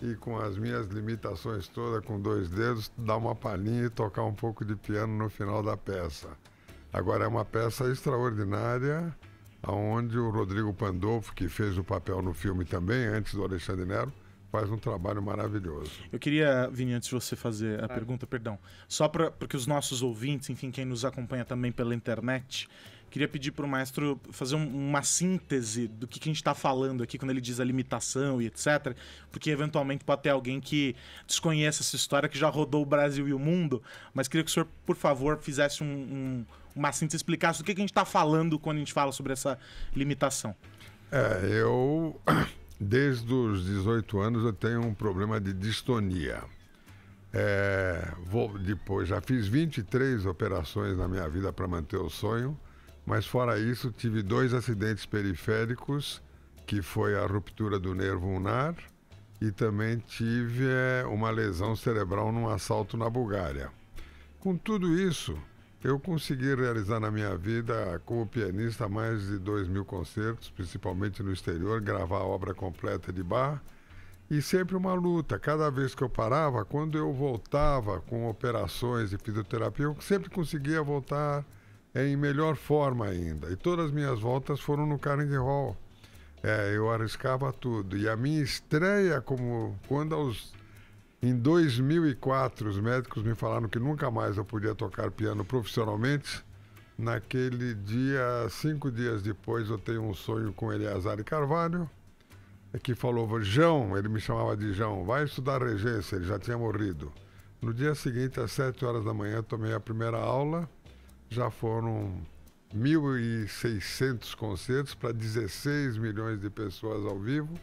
e, com as minhas limitações todas, com 2 dedos, dar uma palhinha e tocar um pouco de piano no final da peça. Agora, é uma peça extraordinária, onde o Rodrigo Pandolfo, que fez o papel no filme também, antes do Alexandre Nero, faz um trabalho maravilhoso. Eu queria, Vini, antes de você fazer a pergunta, só porque os nossos ouvintes, enfim, quem nos acompanha também pela internet, Queria pedir para o maestro fazer uma síntese do que a gente está falando aqui quando ele diz a limitação e etc. Porque eventualmente pode ter alguém que desconheça essa história, que já rodou o Brasil e o mundo. Mas queria que o senhor, por favor, fizesse uma síntese, explicasse do que a gente está falando quando a gente fala sobre essa limitação. Eu, desde os 18 anos, eu tenho um problema de distonia. Depois, já fiz 23 operações na minha vida para manter o sonho. Mas fora isso, tive 2 acidentes periféricos, que foi a ruptura do nervo ulnar, e também tive uma lesão cerebral num assalto na Bulgária. Com tudo isso, eu consegui realizar na minha vida, como pianista, mais de 2.000 concertos, principalmente no exterior, gravar a obra completa de Bach, e sempre uma luta. Cada vez que eu parava, quando eu voltava com operações e fisioterapia, eu sempre conseguia voltar em melhor forma ainda. E todas as minhas voltas foram no Carnegie Hall. Eu arriscava tudo. E a minha estreia, em 2004, os médicos me falaram que nunca mais eu podia tocar piano profissionalmente. Naquele dia, 5 dias depois, eu tenho um sonho com Eleazar de Carvalho, que falou: João, ele me chamava de João, vai estudar regência, ele já tinha morrido. No dia seguinte, às 7 horas da manhã, eu tomei a primeira aula. Já foram 1.600 concertos para 16 milhões de pessoas ao vivo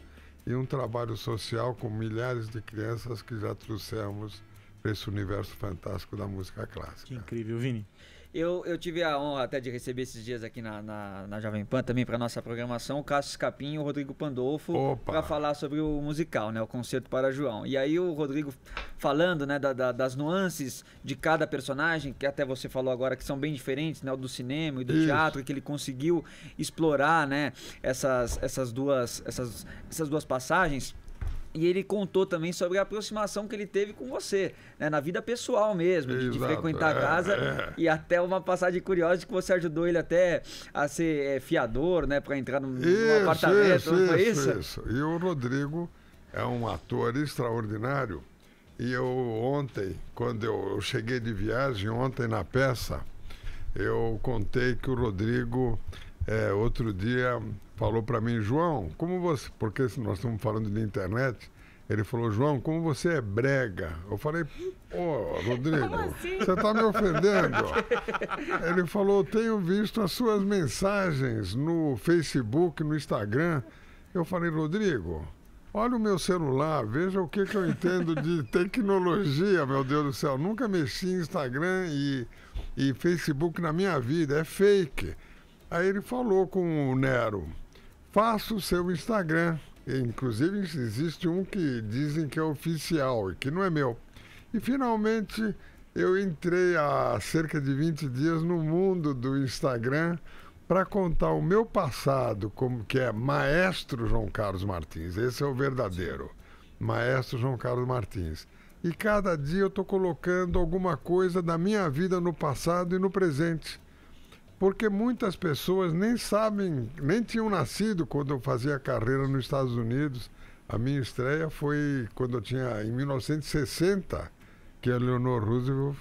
e um trabalho social com milhares de crianças que já trouxemos para esse universo fantástico da música clássica. Que incrível, Vini. Eu tive a honra até de receber esses dias aqui na Jovem Pan, também para nossa programação, o Cássio Scapin e o Rodrigo Pandolfo, para falar sobre o musical, né, o Concerto para João. E aí o Rodrigo falando, né, das nuances de cada personagem, que até você falou agora que são bem diferentes, né, o do cinema e do teatro, que ele conseguiu explorar, né, essas duas passagens. E ele contou também sobre a aproximação que ele teve com você, né, na vida pessoal mesmo, de frequentar a casa. E até uma passagem curiosa que você ajudou ele até a ser fiador, né, para entrar num apartamento, não foi isso? Isso. E o Rodrigo é um ator extraordinário. E eu ontem, quando eu cheguei de viagem, ontem na peça, eu contei que o Rodrigo, outro dia, falou para mim: João, como você... Porque nós estamos falando de internet. Ele falou: João, como você é brega. Eu falei: Rodrigo, assim? Você está me ofendendo. Ele falou: tenho visto as suas mensagens no Facebook, no Instagram. Eu falei: Rodrigo, olha o meu celular, veja o que eu entendo de tecnologia, meu Deus do céu. Nunca mexi em Instagram e Facebook na minha vida, é fake. Aí ele falou com o Nero: faça o seu Instagram. Inclusive existe um que dizem que é oficial e que não é meu. E finalmente eu entrei há cerca de 20 dias no mundo do Instagram para contar o meu passado, como que é Maestro João Carlos Martins. Esse é o verdadeiro, Maestro João Carlos Martins. E cada dia eu estou colocando alguma coisa da minha vida no passado e no presente. Porque muitas pessoas nem sabem, nem tinham nascido quando eu fazia carreira nos Estados Unidos. A minha estreia foi quando eu tinha, em 1960, que a Eleanor Roosevelt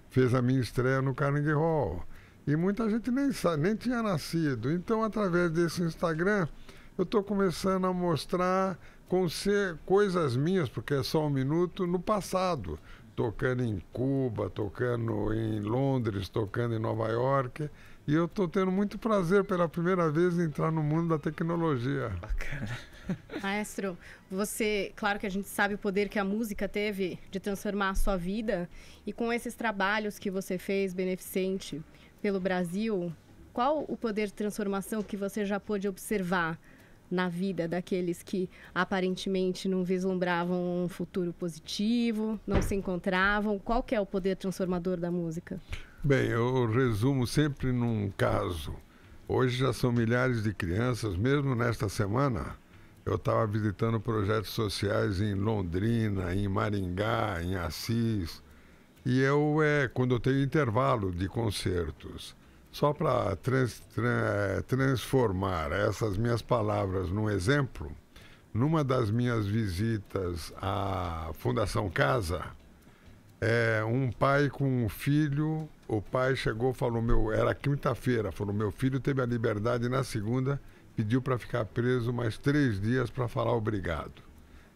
fez a minha estreia no Carnegie Hall. E muita gente nem tinha nascido. Então, através desse Instagram, eu estou começando a mostrar coisas minhas, porque é só um minuto, no passado. Tocando em Cuba, tocando em Londres, tocando em Nova York. E eu estou tendo muito prazer pela primeira vez em entrar no mundo da tecnologia. Bacana. Maestro, você, claro que a gente sabe o poder que a música teve de transformar a sua vida. E com esses trabalhos que você fez, beneficente, pelo Brasil, qual o poder de transformação que você já pôde observar na vida daqueles que aparentemente não vislumbravam um futuro positivo, não se encontravam? Qual que é o poder transformador da música? Bem, eu resumo sempre num caso. Hoje já são milhares de crianças, mesmo nesta semana, eu estava visitando projetos sociais em Londrina, em Maringá, em Assis, e quando eu tenho intervalo de concertos, só para transformar essas minhas palavras num exemplo, numa das minhas visitas à Fundação Casa, Um pai com um filho, o pai chegou e falou, era quinta-feira, falou, meu filho teve a liberdade na segunda, pediu para ficar preso mais 3 dias para falar obrigado.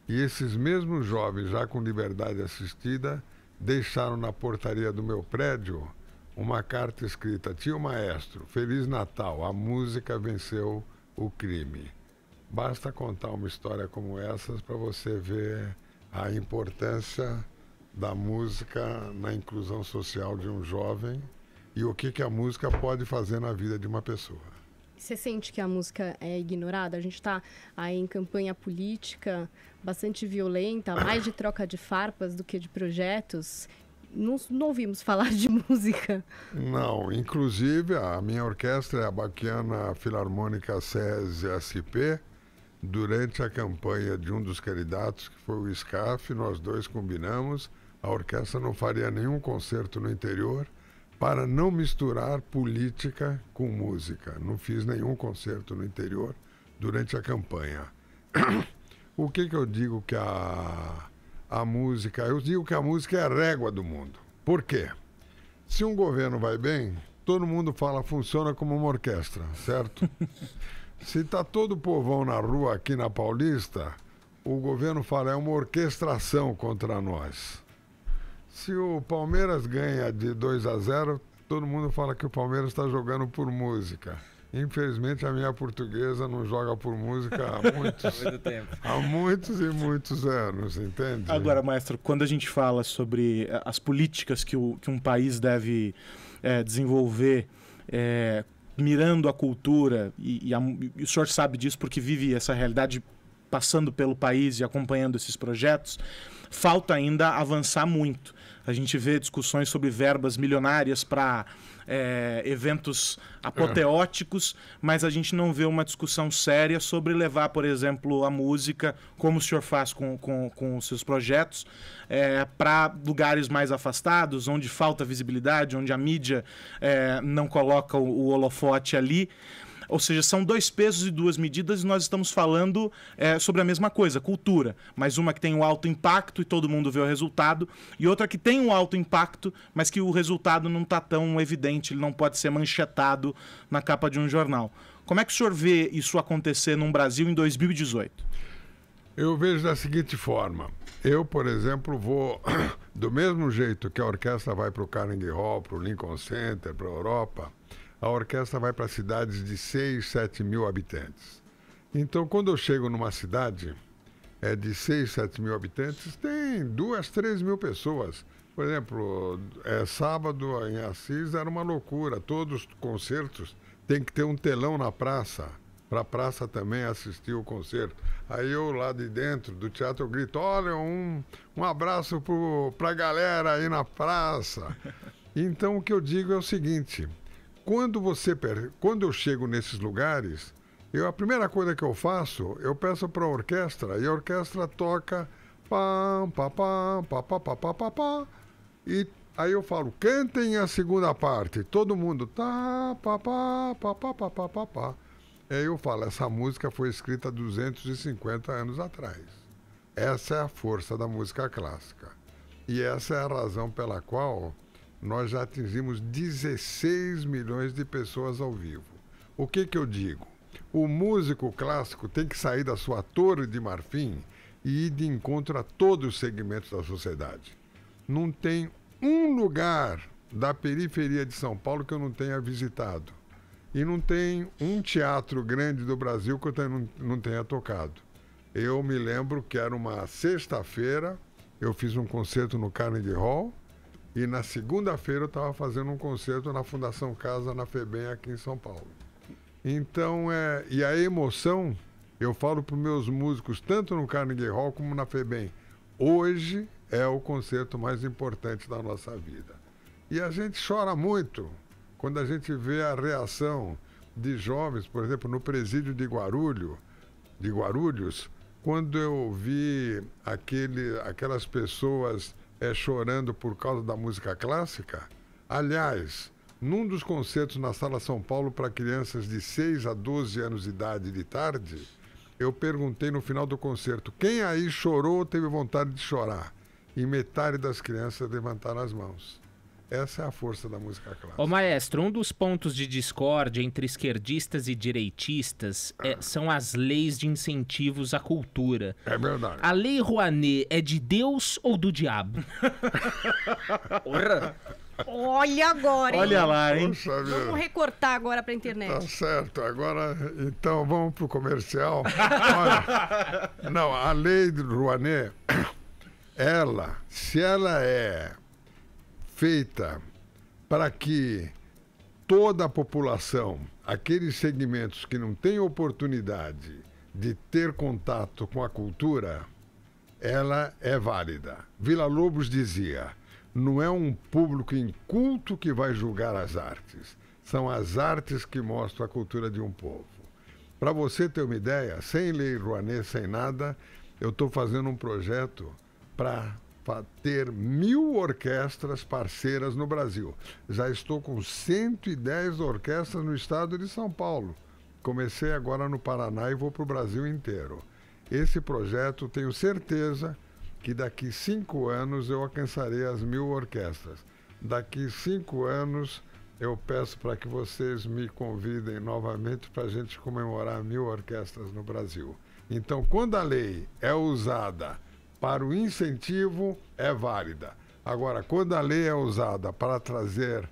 E esses mesmos jovens, já com liberdade assistida, deixaram na portaria do meu prédio uma carta escrita: Tio Maestro, Feliz Natal, a música venceu o crime. Basta contar uma história como essas para você ver a importância da música na inclusão social de um jovem e o que a música pode fazer na vida de uma pessoa. Você sente que a música é ignorada? A gente está aí em campanha política bastante violenta, mais de troca de farpas do que de projetos. Não ouvimos falar de música. Não, inclusive a minha orquestra é a Baquiana Filarmônica SESI SP. Durante a campanha de um dos candidatos, que foi o SCAF, nós dois combinamos, a orquestra não faria nenhum concerto no interior para não misturar política com música. Não fiz nenhum concerto no interior durante a campanha. O que eu digo que a música... Eu digo que a música é a régua do mundo. Por quê? Se um governo vai bem, todo mundo fala, funciona como uma orquestra, certo? Se está todo o povão na rua aqui na Paulista, o governo fala, é uma orquestração contra nós. Se o Palmeiras ganha de 2-0, todo mundo fala que o Palmeiras está jogando por música. Infelizmente, a minha portuguesa não joga por música há muitos e muitos anos, entende? Agora, maestro, quando a gente fala sobre as políticas que um país deve desenvolver, mirando a cultura, e o senhor sabe disso porque vive essa realidade passando pelo país e acompanhando esses projetos, falta ainda avançar muito. A gente vê discussões sobre verbas milionárias para eventos apoteóticos, mas a gente não vê uma discussão séria sobre levar, por exemplo, a música, como o senhor faz com os seus projetos, para lugares mais afastados, onde falta visibilidade, onde a mídia não coloca o holofote ali. Ou seja, são 2 pesos e 2 medidas e nós estamos falando sobre a mesma coisa, cultura. Mas uma que tem um alto impacto e todo mundo vê o resultado, e outra que tem um alto impacto, mas que o resultado não está tão evidente, ele não pode ser manchetado na capa de um jornal. Como é que o senhor vê isso acontecer num Brasil em 2018? Eu vejo da seguinte forma. Eu, por exemplo, vou do mesmo jeito que a orquestra vai para o Carnegie Hall, para o Lincoln Center, para a Europa, a orquestra vai para cidades de 6, 7 mil habitantes. Então, quando eu chego numa cidade de 6, 7 mil habitantes, tem 2, 3 mil pessoas. Por exemplo, sábado em Assis era uma loucura. Todos os concertos tem que ter um telão na praça, para a praça também assistir o concerto. Aí eu lá de dentro do teatro eu grito, olha, um abraço para a galera aí na praça. Então, o que eu digo é o seguinte... Quando eu chego nesses lugares, a primeira coisa que eu faço, eu peço para a orquestra, e a orquestra toca pam, pam, pam, pam, pam, pam, pam, pam, pam, e aí eu falo, cantem a segunda parte, todo mundo tá, pá, pá, pá, pá, pá, pá, pá, pá. Aí eu falo, essa música foi escrita 250 anos atrás. Essa é a força da música clássica. E essa é a razão pela qual nós já atingimos 16 milhões de pessoas ao vivo. O que eu digo? O músico clássico tem que sair da sua torre de marfim e ir de encontro a todos os segmentos da sociedade. Não tem um lugar da periferia de São Paulo que eu não tenha visitado. E não tem um teatro grande do Brasil que eu não tenha tocado. Eu me lembro que era uma sexta-feira, eu fiz um concerto no Carnegie Hall, e na segunda-feira eu estava fazendo um concerto na Fundação Casa, na FEBEM, aqui em São Paulo. Então, e a emoção, eu falo para os meus músicos, tanto no Carnegie Hall como na FEBEM, hoje é o concerto mais importante da nossa vida. E a gente chora muito quando a gente vê a reação de jovens, por exemplo, no presídio de Guarulhos, quando eu vi aquelas pessoas chorando por causa da música clássica. Aliás, num dos concertos na Sala São Paulo para crianças de 6 a 12 anos de idade de tarde, eu perguntei no final do concerto, quem aí chorou ou teve vontade de chorar? e metade das crianças levantaram as mãos. Essa é a força da música clássica. Ô maestro, um dos pontos de discórdia entre esquerdistas e direitistas são as leis de incentivos à cultura. É verdade. A Lei Rouanet é de Deus ou do diabo? Olha agora, hein? Olha lá, hein? Poxa vida. Vamos recortar agora pra internet. Tá certo. Agora, então, vamos pro comercial. Olha, não, a lei do Rouanet, se ela é feita para que toda a população, aqueles segmentos que não têm oportunidade de ter contato com a cultura, ela é válida. Villa-Lobos dizia: não é um público inculto que vai julgar as artes, são as artes que mostram a cultura de um povo. Para você ter uma ideia, sem lei Rouanet, sem nada, eu estou fazendo um projeto para ter 1000 orquestras parceiras no Brasil. Já estou com 110 orquestras no estado de São Paulo. Comecei agora no Paraná e vou para o Brasil inteiro. Esse projeto, tenho certeza que daqui 5 anos eu alcançarei as 1000 orquestras. Daqui 5 anos eu peço para que vocês me convidem novamente para a gente comemorar 1000 orquestras no Brasil. Então, quando a lei é usada para o incentivo, é válida. Agora, quando a lei é usada para trazer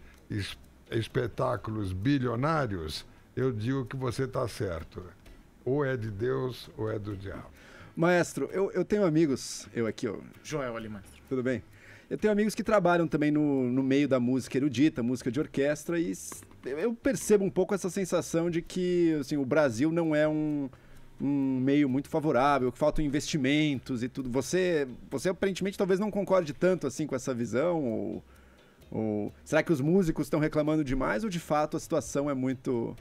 espetáculos bilionários, eu digo que você está certo. Ou é de Deus ou é do diabo. Maestro, eu tenho amigos, eu aqui, ó. Joel ali, maestro. Tudo bem? Eu tenho amigos que trabalham também no meio da música erudita, música de orquestra, e eu percebo um pouco essa sensação de que assim, o Brasil não é um meio muito favorável, que faltam investimentos e tudo. Você aparentemente talvez não concorde tanto assim com essa visão, ou será que os músicos estão reclamando demais, ou de fato a situação é muito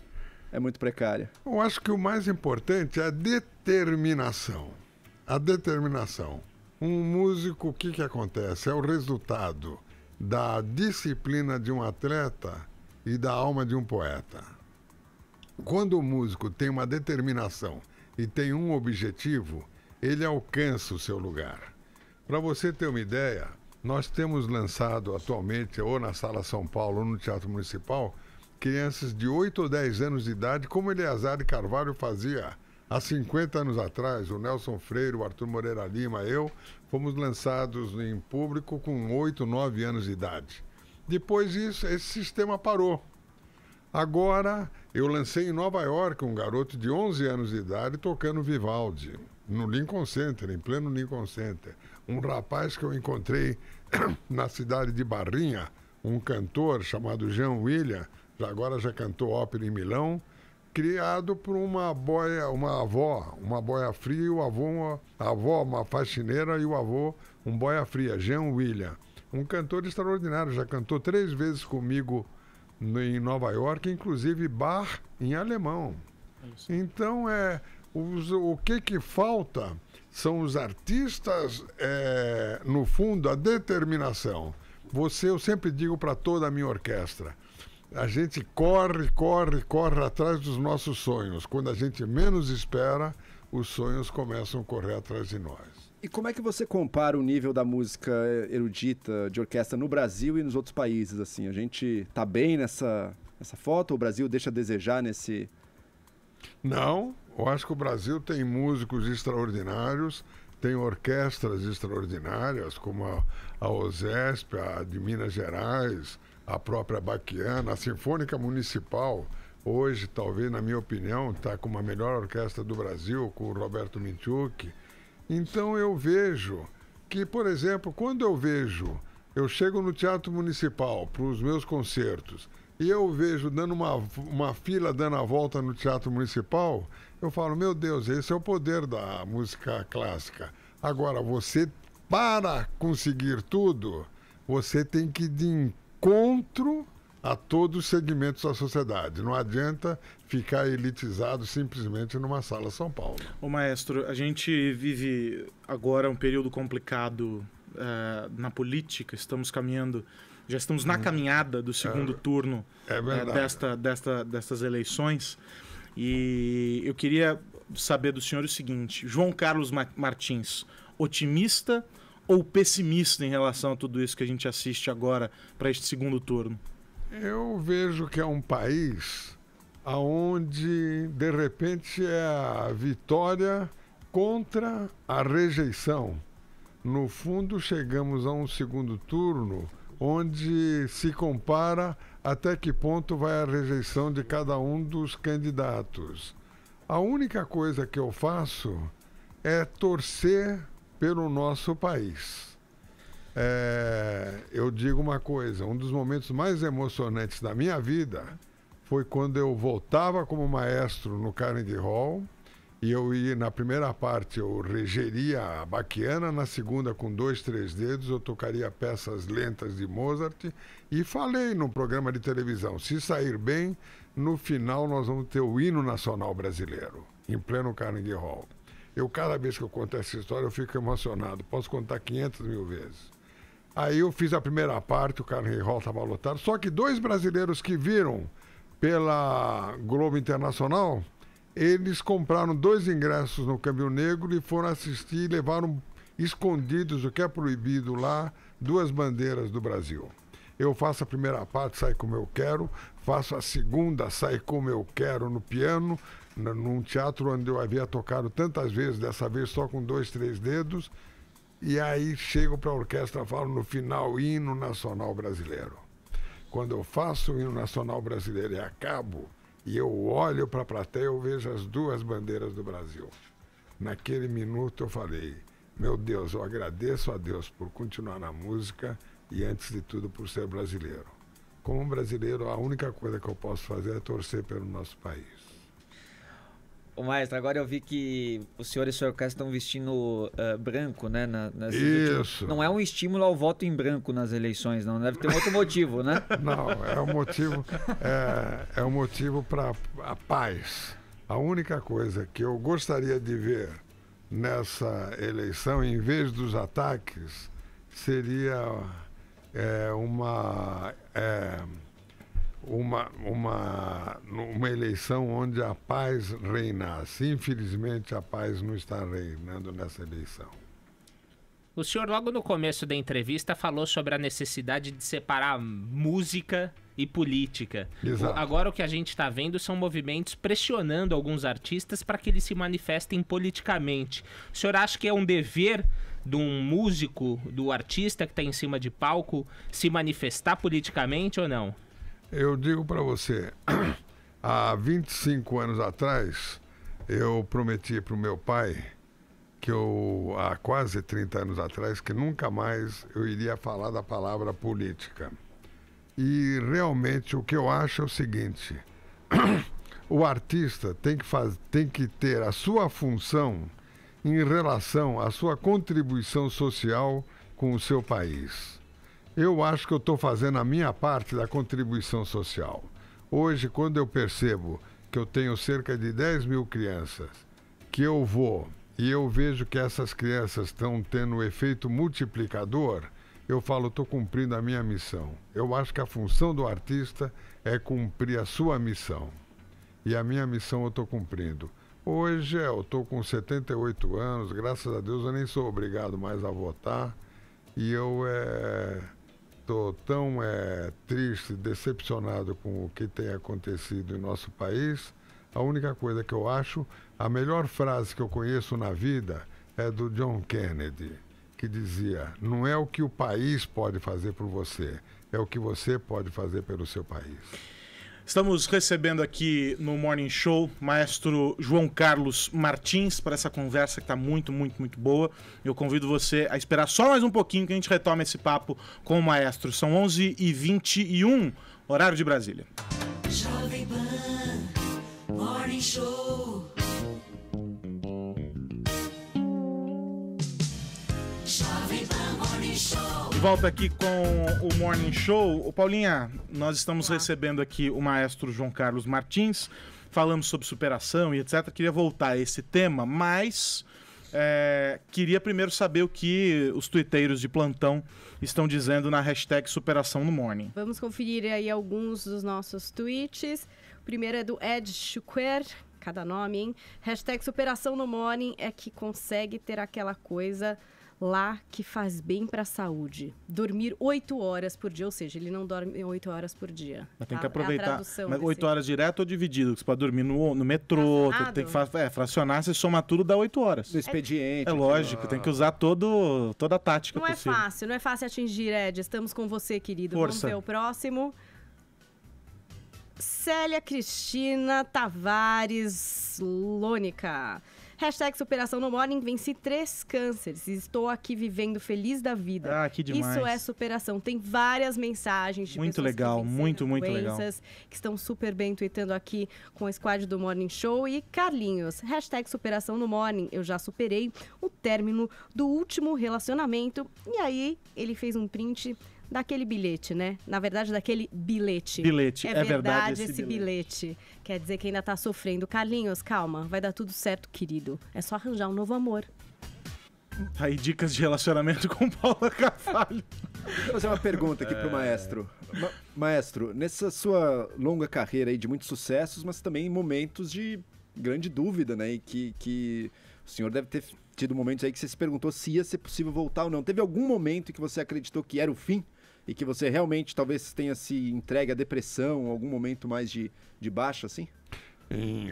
precária? Eu acho que o mais importante é a determinação. A determinação. Um músico, o que acontece? É o resultado da disciplina de um atleta e da alma de um poeta. Quando o músico tem uma determinação e tem um objetivo, ele alcança o seu lugar. Para você ter uma ideia, nós temos lançado atualmente, ou na Sala São Paulo, ou no Teatro Municipal, crianças de 8 ou 10 anos de idade, como Eleazar de Carvalho fazia há 50 anos atrás. O Nelson Freire, o Arthur Moreira Lima, eu, fomos lançados em público com 8, 9 anos de idade. Depois disso, esse sistema parou. Agora, eu lancei em Nova York um garoto de 11 anos de idade tocando Vivaldi, no Lincoln Center, em pleno Lincoln Center. Um rapaz que eu encontrei na cidade de Barrinha, um cantor chamado Jean William, agora já cantou ópera em Milão, criado por uma avó, uma boia fria, e a avó uma faxineira e o avô um boia fria, Jean William. Um cantor extraordinário, já cantou 3 vezes comigo em Nova York, inclusive Bach em alemão. Então, o que falta são os artistas, no fundo, a determinação. Eu sempre digo para toda a minha orquestra, a gente corre atrás dos nossos sonhos. Quando a gente menos espera, os sonhos começam a correr atrás de nós. E como é que você compara o nível da música erudita de orquestra no Brasil e nos outros países? Assim, a gente tá bem nessa foto? O Brasil deixa a desejar nesse... Não, eu acho que o Brasil tem músicos extraordinários, tem orquestras extraordinárias, como a OSESP, a de Minas Gerais, a própria Baquiana, a Sinfônica Municipal. Hoje, talvez, na minha opinião, está com a melhor orquestra do Brasil, com o Roberto Minchuk. Então eu vejo que, por exemplo, quando eu chego no Teatro Municipal para os meus concertos e eu vejo dando uma fila dando a volta no Teatro Municipal, eu falo, meu Deus, esse é o poder da música clássica. Agora, para conseguir tudo, você tem que ir de encontro a todos os segmentos da sociedade. Não adianta ficar elitizado simplesmente numa sala São Paulo. Ô maestro, a gente vive agora um período complicado na política. Já estamos na caminhada do segundo turno destas eleições. E eu queria saber do senhor o seguinte: João Carlos Martins, otimista ou pessimista em relação a tudo isso que a gente assiste agora para este segundo turno? Eu vejo que é um país onde, de repente, é a vitória contra a rejeição. No fundo, chegamos a um segundo turno onde se compara até que ponto vai a rejeição de cada um dos candidatos. A única coisa que eu faço é torcer pelo nosso país. Eu digo uma coisa, um dos momentos mais emocionantes da minha vida foi quando eu voltava como maestro no Carnegie Hall e eu ia, na primeira parte eu regeria a Bachiana, na segunda com 2, 3 dedos eu tocaria peças lentas de Mozart e falei no programa de televisão, se sair bem, no final nós vamos ter o hino nacional brasileiro, em pleno Carnegie Hall. Cada vez que eu conto essa história eu fico emocionado, posso contar 500 mil vezes. Aí eu fiz a primeira parte, o Carnegie Hall estava lotado, só que 2 brasileiros que viram pela Globo Internacional, eles compraram 2 ingressos no Câmbio Negro e foram assistir e levaram escondidos, o que é proibido lá, 2 bandeiras do Brasil. Eu faço a primeira parte, sai como eu quero, faço a segunda, sai como eu quero no piano, num teatro onde eu havia tocado tantas vezes, dessa vez só com 2, 3 dedos, e aí chego para a orquestra e falo no final, hino nacional brasileiro. Quando eu faço o hino nacional brasileiro e acabo, e eu olho para a plateia, eu vejo as 2 bandeiras do Brasil. Naquele minuto eu falei, meu Deus, eu agradeço a Deus por continuar na música e, antes de tudo, por ser brasileiro. Como brasileiro, a única coisa que eu posso fazer é torcer pelo nosso país. Ô, maestro, agora eu vi que o senhor e sua orquestra estão vestindo branco, né? Isso. Não é um estímulo ao voto em branco nas eleições, não. Deve ter um outro motivo, né? Não, é um motivo para a paz. A única coisa que eu gostaria de ver nessa eleição, em vez dos ataques, seria uma eleição onde a paz reinasse. Infelizmente, a paz não está reinando nessa eleição. O senhor, logo no começo da entrevista, falou sobre a necessidade de separar música e política. Exato. Agora o que a gente está vendo são movimentos pressionando alguns artistas para que eles se manifestem politicamente. O senhor acha que é um dever de um músico, do artista que está em cima de palco, se manifestar politicamente ou não? Eu digo para você, há 25 anos atrás, eu prometi para o meu pai que há quase 30 anos atrás, que nunca mais eu iria falar da palavra política. E realmente o que eu acho é o seguinte, o artista tem que ter a sua função em relação à sua contribuição social com o seu país. Eu acho que eu estou fazendo a minha parte da contribuição social. Hoje, quando eu percebo que eu tenho cerca de 10 mil crianças, que eu vou e eu vejo que essas crianças estão tendo um efeito multiplicador, eu falo, estou cumprindo a minha missão. Eu acho que a função do artista é cumprir a sua missão. E a minha missão eu estou cumprindo. Hoje eu estou com 78 anos, graças a Deus eu nem sou obrigado mais a votar. E eu estou tão triste, decepcionado com o que tem acontecido em nosso país. A única coisa que eu acho, a melhor frase que eu conheço na vida é do John Kennedy, que dizia, não é o que o país pode fazer por você, é o que você pode fazer pelo seu país. Estamos recebendo aqui no Morning Show maestro João Carlos Martins para essa conversa que está muito, muito, muito boa. Eu convido você a esperar só mais um pouquinho que a gente retoma esse papo com o maestro. São 11h21, horário de Brasília. Jovem Pan Morning Show. Jovem Pan Morning Show. De volta aqui com o Morning Show. Ô, Paulinha, nós estamos recebendo aqui o maestro João Carlos Martins, falamos sobre superação e etc. Queria voltar a esse tema, mas queria primeiro saber o que os tuiteiros de plantão estão dizendo na hashtag Superação no Morning. Vamos conferir aí alguns dos nossos tweets. O primeiro é do Ed Schuker, cada nome, hein? Hashtag Superação no Morning é que consegue ter aquela coisa lá que faz bem para a saúde. Dormir 8 horas por dia, ou seja, ele não dorme 8 horas por dia. Mas tem que É a aproveitar. tradução Mas desse- 8 horas direto ou dividido? Você pode dormir no metrô, tem que fracionar, você soma tudo, dá 8 horas. No expediente. É lógico, tem que usar toda a tática Não é possível. fácil, não é fácil atingir, Ed. Estamos com você, querido. Força. Vamos ver o próximo. Célia Cristina Tavares Lônica. Hashtag superação no morning, venci 3 cânceres. Estou aqui vivendo feliz da vida. Ah, que demais. Isso é superação. Tem várias mensagens de Muito pessoas legal, que venceram muito legal. doenças, que estão super bem tweetando aqui com o squad do Morning Show. E Carlinhos, hashtag superação no morning. Eu já superei o término do último relacionamento. E aí, ele fez um print daquele bilhete, né? Na verdade, daquele bilhete. Bilhete, é é verdade verdade esse esse bilhete. Quer dizer que ainda tá sofrendo. Carlinhos, calma, vai dar tudo certo, querido. É só arranjar um novo amor. Aí, dicas de relacionamento com Paula Carvalho. Vou fazer uma pergunta aqui pro maestro. Maestro, nessa sua longa carreira aí de muitos sucessos, mas também momentos de grande dúvida, né? E que o senhor deve ter tido momentos aí que você se perguntou se ia ser possível voltar ou não. Teve algum momento em que você acreditou que era o fim? E que você realmente talvez tenha se entregue à depressão, algum momento mais de baixa, assim?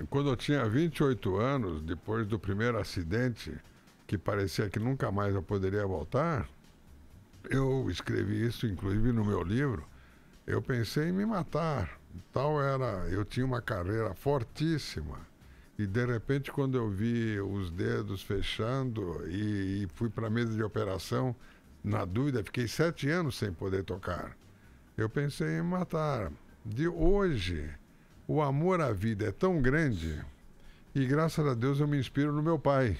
Quando eu tinha 28 anos, depois do primeiro acidente, que parecia que nunca mais eu poderia voltar, eu escrevi isso, inclusive, no meu livro. Eu pensei em me matar. Eu tinha uma carreira fortíssima. E, de repente, quando eu vi os dedos fechando e fui para a mesa de operação, na dúvida, fiquei 7 anos sem poder tocar. Eu pensei em me matar. De hoje, o amor à vida é tão grande e, graças a Deus, eu me inspiro no meu pai.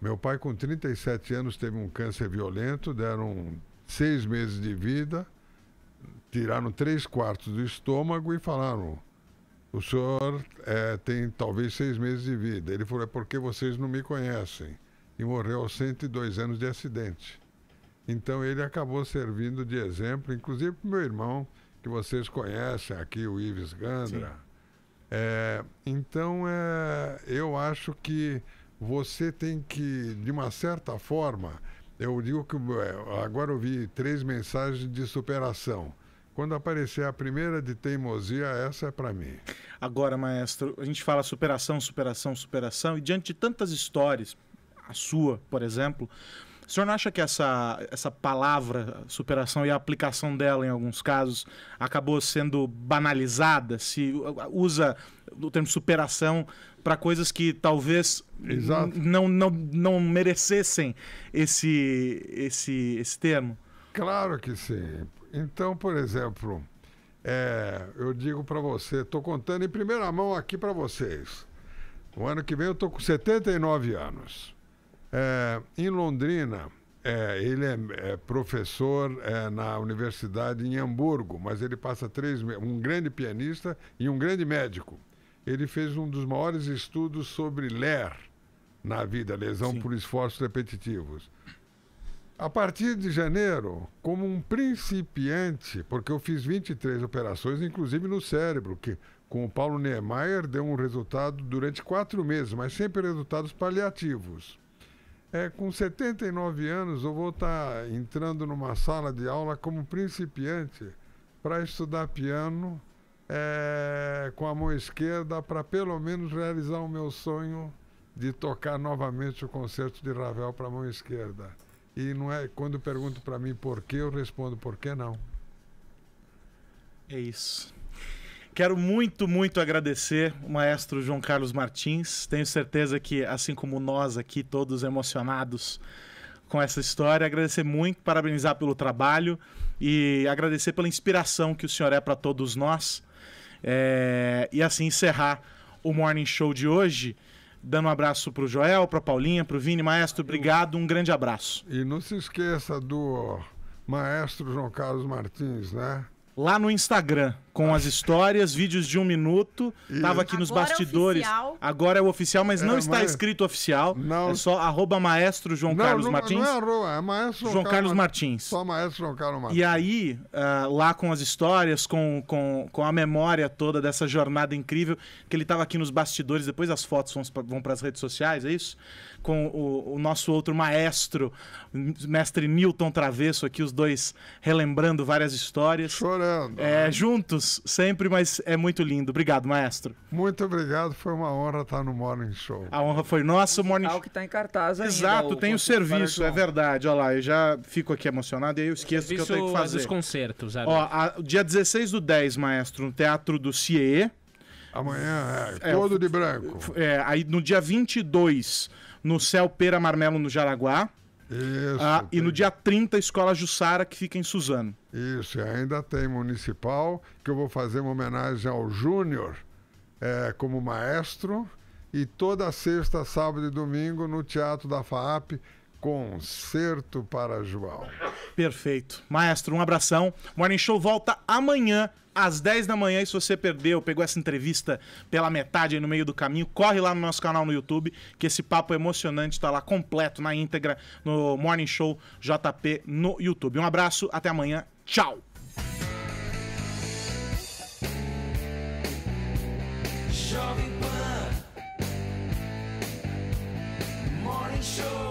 Meu pai, com 37 anos, teve um câncer violento, deram 6 meses de vida, tiraram 3/4 do estômago e falaram: o senhor tem talvez 6 meses de vida. Ele falou: é porque vocês não me conhecem. E morreu aos 102 anos de acidente. Então ele acabou servindo de exemplo, inclusive para o meu irmão, que vocês conhecem aqui, o Ives Gandra. Então eu acho que você tem que, de uma certa forma, eu digo que agora eu vi 3 mensagens de superação. Quando aparecer a primeira de teimosia, essa é para mim. Agora, maestro, a gente fala superação, superação, superação, e diante de tantas histórias, a sua, por exemplo, o senhor não acha que essa palavra, superação, e a aplicação dela em alguns casos, acabou sendo banalizada? Se usa o termo superação para coisas que talvez não merecessem esse termo? Claro que sim. Então, por exemplo, eu digo para você, estou contando em primeira mão aqui para vocês. O ano que vem eu estou com 79 anos. Em Londrina, ele é professor na universidade em Hamburgo, mas ele passa 3 meses, um grande pianista e um grande médico. Ele fez um dos maiores estudos sobre LER na vida, lesão por esforços repetitivos. A partir de janeiro, como um principiante, porque eu fiz 23 operações, inclusive no cérebro, que com o Paulo Niemeyer deu um resultado durante 4 meses, mas sempre resultados paliativos. Com 79 anos, eu vou estar entrando numa sala de aula como principiante para estudar piano com a mão esquerda, para pelo menos realizar o meu sonho de tocar novamente o concerto de Ravel para a mão esquerda. E não é, quando perguntam para mim por quê, eu respondo: por que não? É isso. Quero muito, muito agradecer o maestro João Carlos Martins. Tenho certeza que, assim como nós aqui, todos emocionados com essa história, agradecer muito, parabenizar pelo trabalho e agradecer pela inspiração que o senhor é para todos nós. E assim encerrar o Morning Show de hoje, dando um abraço para o Joel, para a Paulinha, para o Vini. Maestro, obrigado, um grande abraço. E não se esqueça do maestro João Carlos Martins, né? Lá no Instagram, com as histórias, vídeos de 1 minuto. Tava aqui nos Agora é bastidores. oficial. Agora é o oficial, mas não está mas- escrito oficial. Não. É só @maestro João Carlos Martins. Não é arroba, é maestro João Carlos Martins. Só maestro João Carlos Martins. E aí, lá com as histórias, com a memória toda dessa jornada incrível, que ele estava aqui nos bastidores, depois as fotos vão para as redes sociais, é isso? Com o nosso outro maestro, mestre Newton Travesso, aqui os dois relembrando várias histórias. Chorando. Juntos, sempre, mas é muito lindo. Obrigado, maestro. Muito obrigado, foi uma honra estar no Morning Show. A honra foi nossa, o Morning Show. Que tá em cartaz ainda. Exato, tem o Concerto para serviço, João. é verdade. Olha lá, eu já fico aqui emocionado e aí eu esqueço o que eu tenho que fazer. Dos concertos. Dia 16/10, maestro, no Teatro do CIE. Amanhã todo de branco. Aí no dia 22, no Céu Pera Marmelo, no Jaraguá. Isso. E no dia 30, Escola Jussara, que fica em Suzano. Isso, e ainda tem municipal, que eu vou fazer uma homenagem ao Júnior como maestro. E toda sexta, sábado e domingo no Teatro da FAAP, Concerto para João. Perfeito. Maestro, um abração. Morning Show volta amanhã, às 10 da manhã. E se você pegou essa entrevista pela metade aí no meio do caminho, corre lá no nosso canal no YouTube, que esse papo emocionante tá lá completo, na íntegra, no Morning Show JP no YouTube. Um abraço, até amanhã. Tchau! Jovem Pan Morning Show.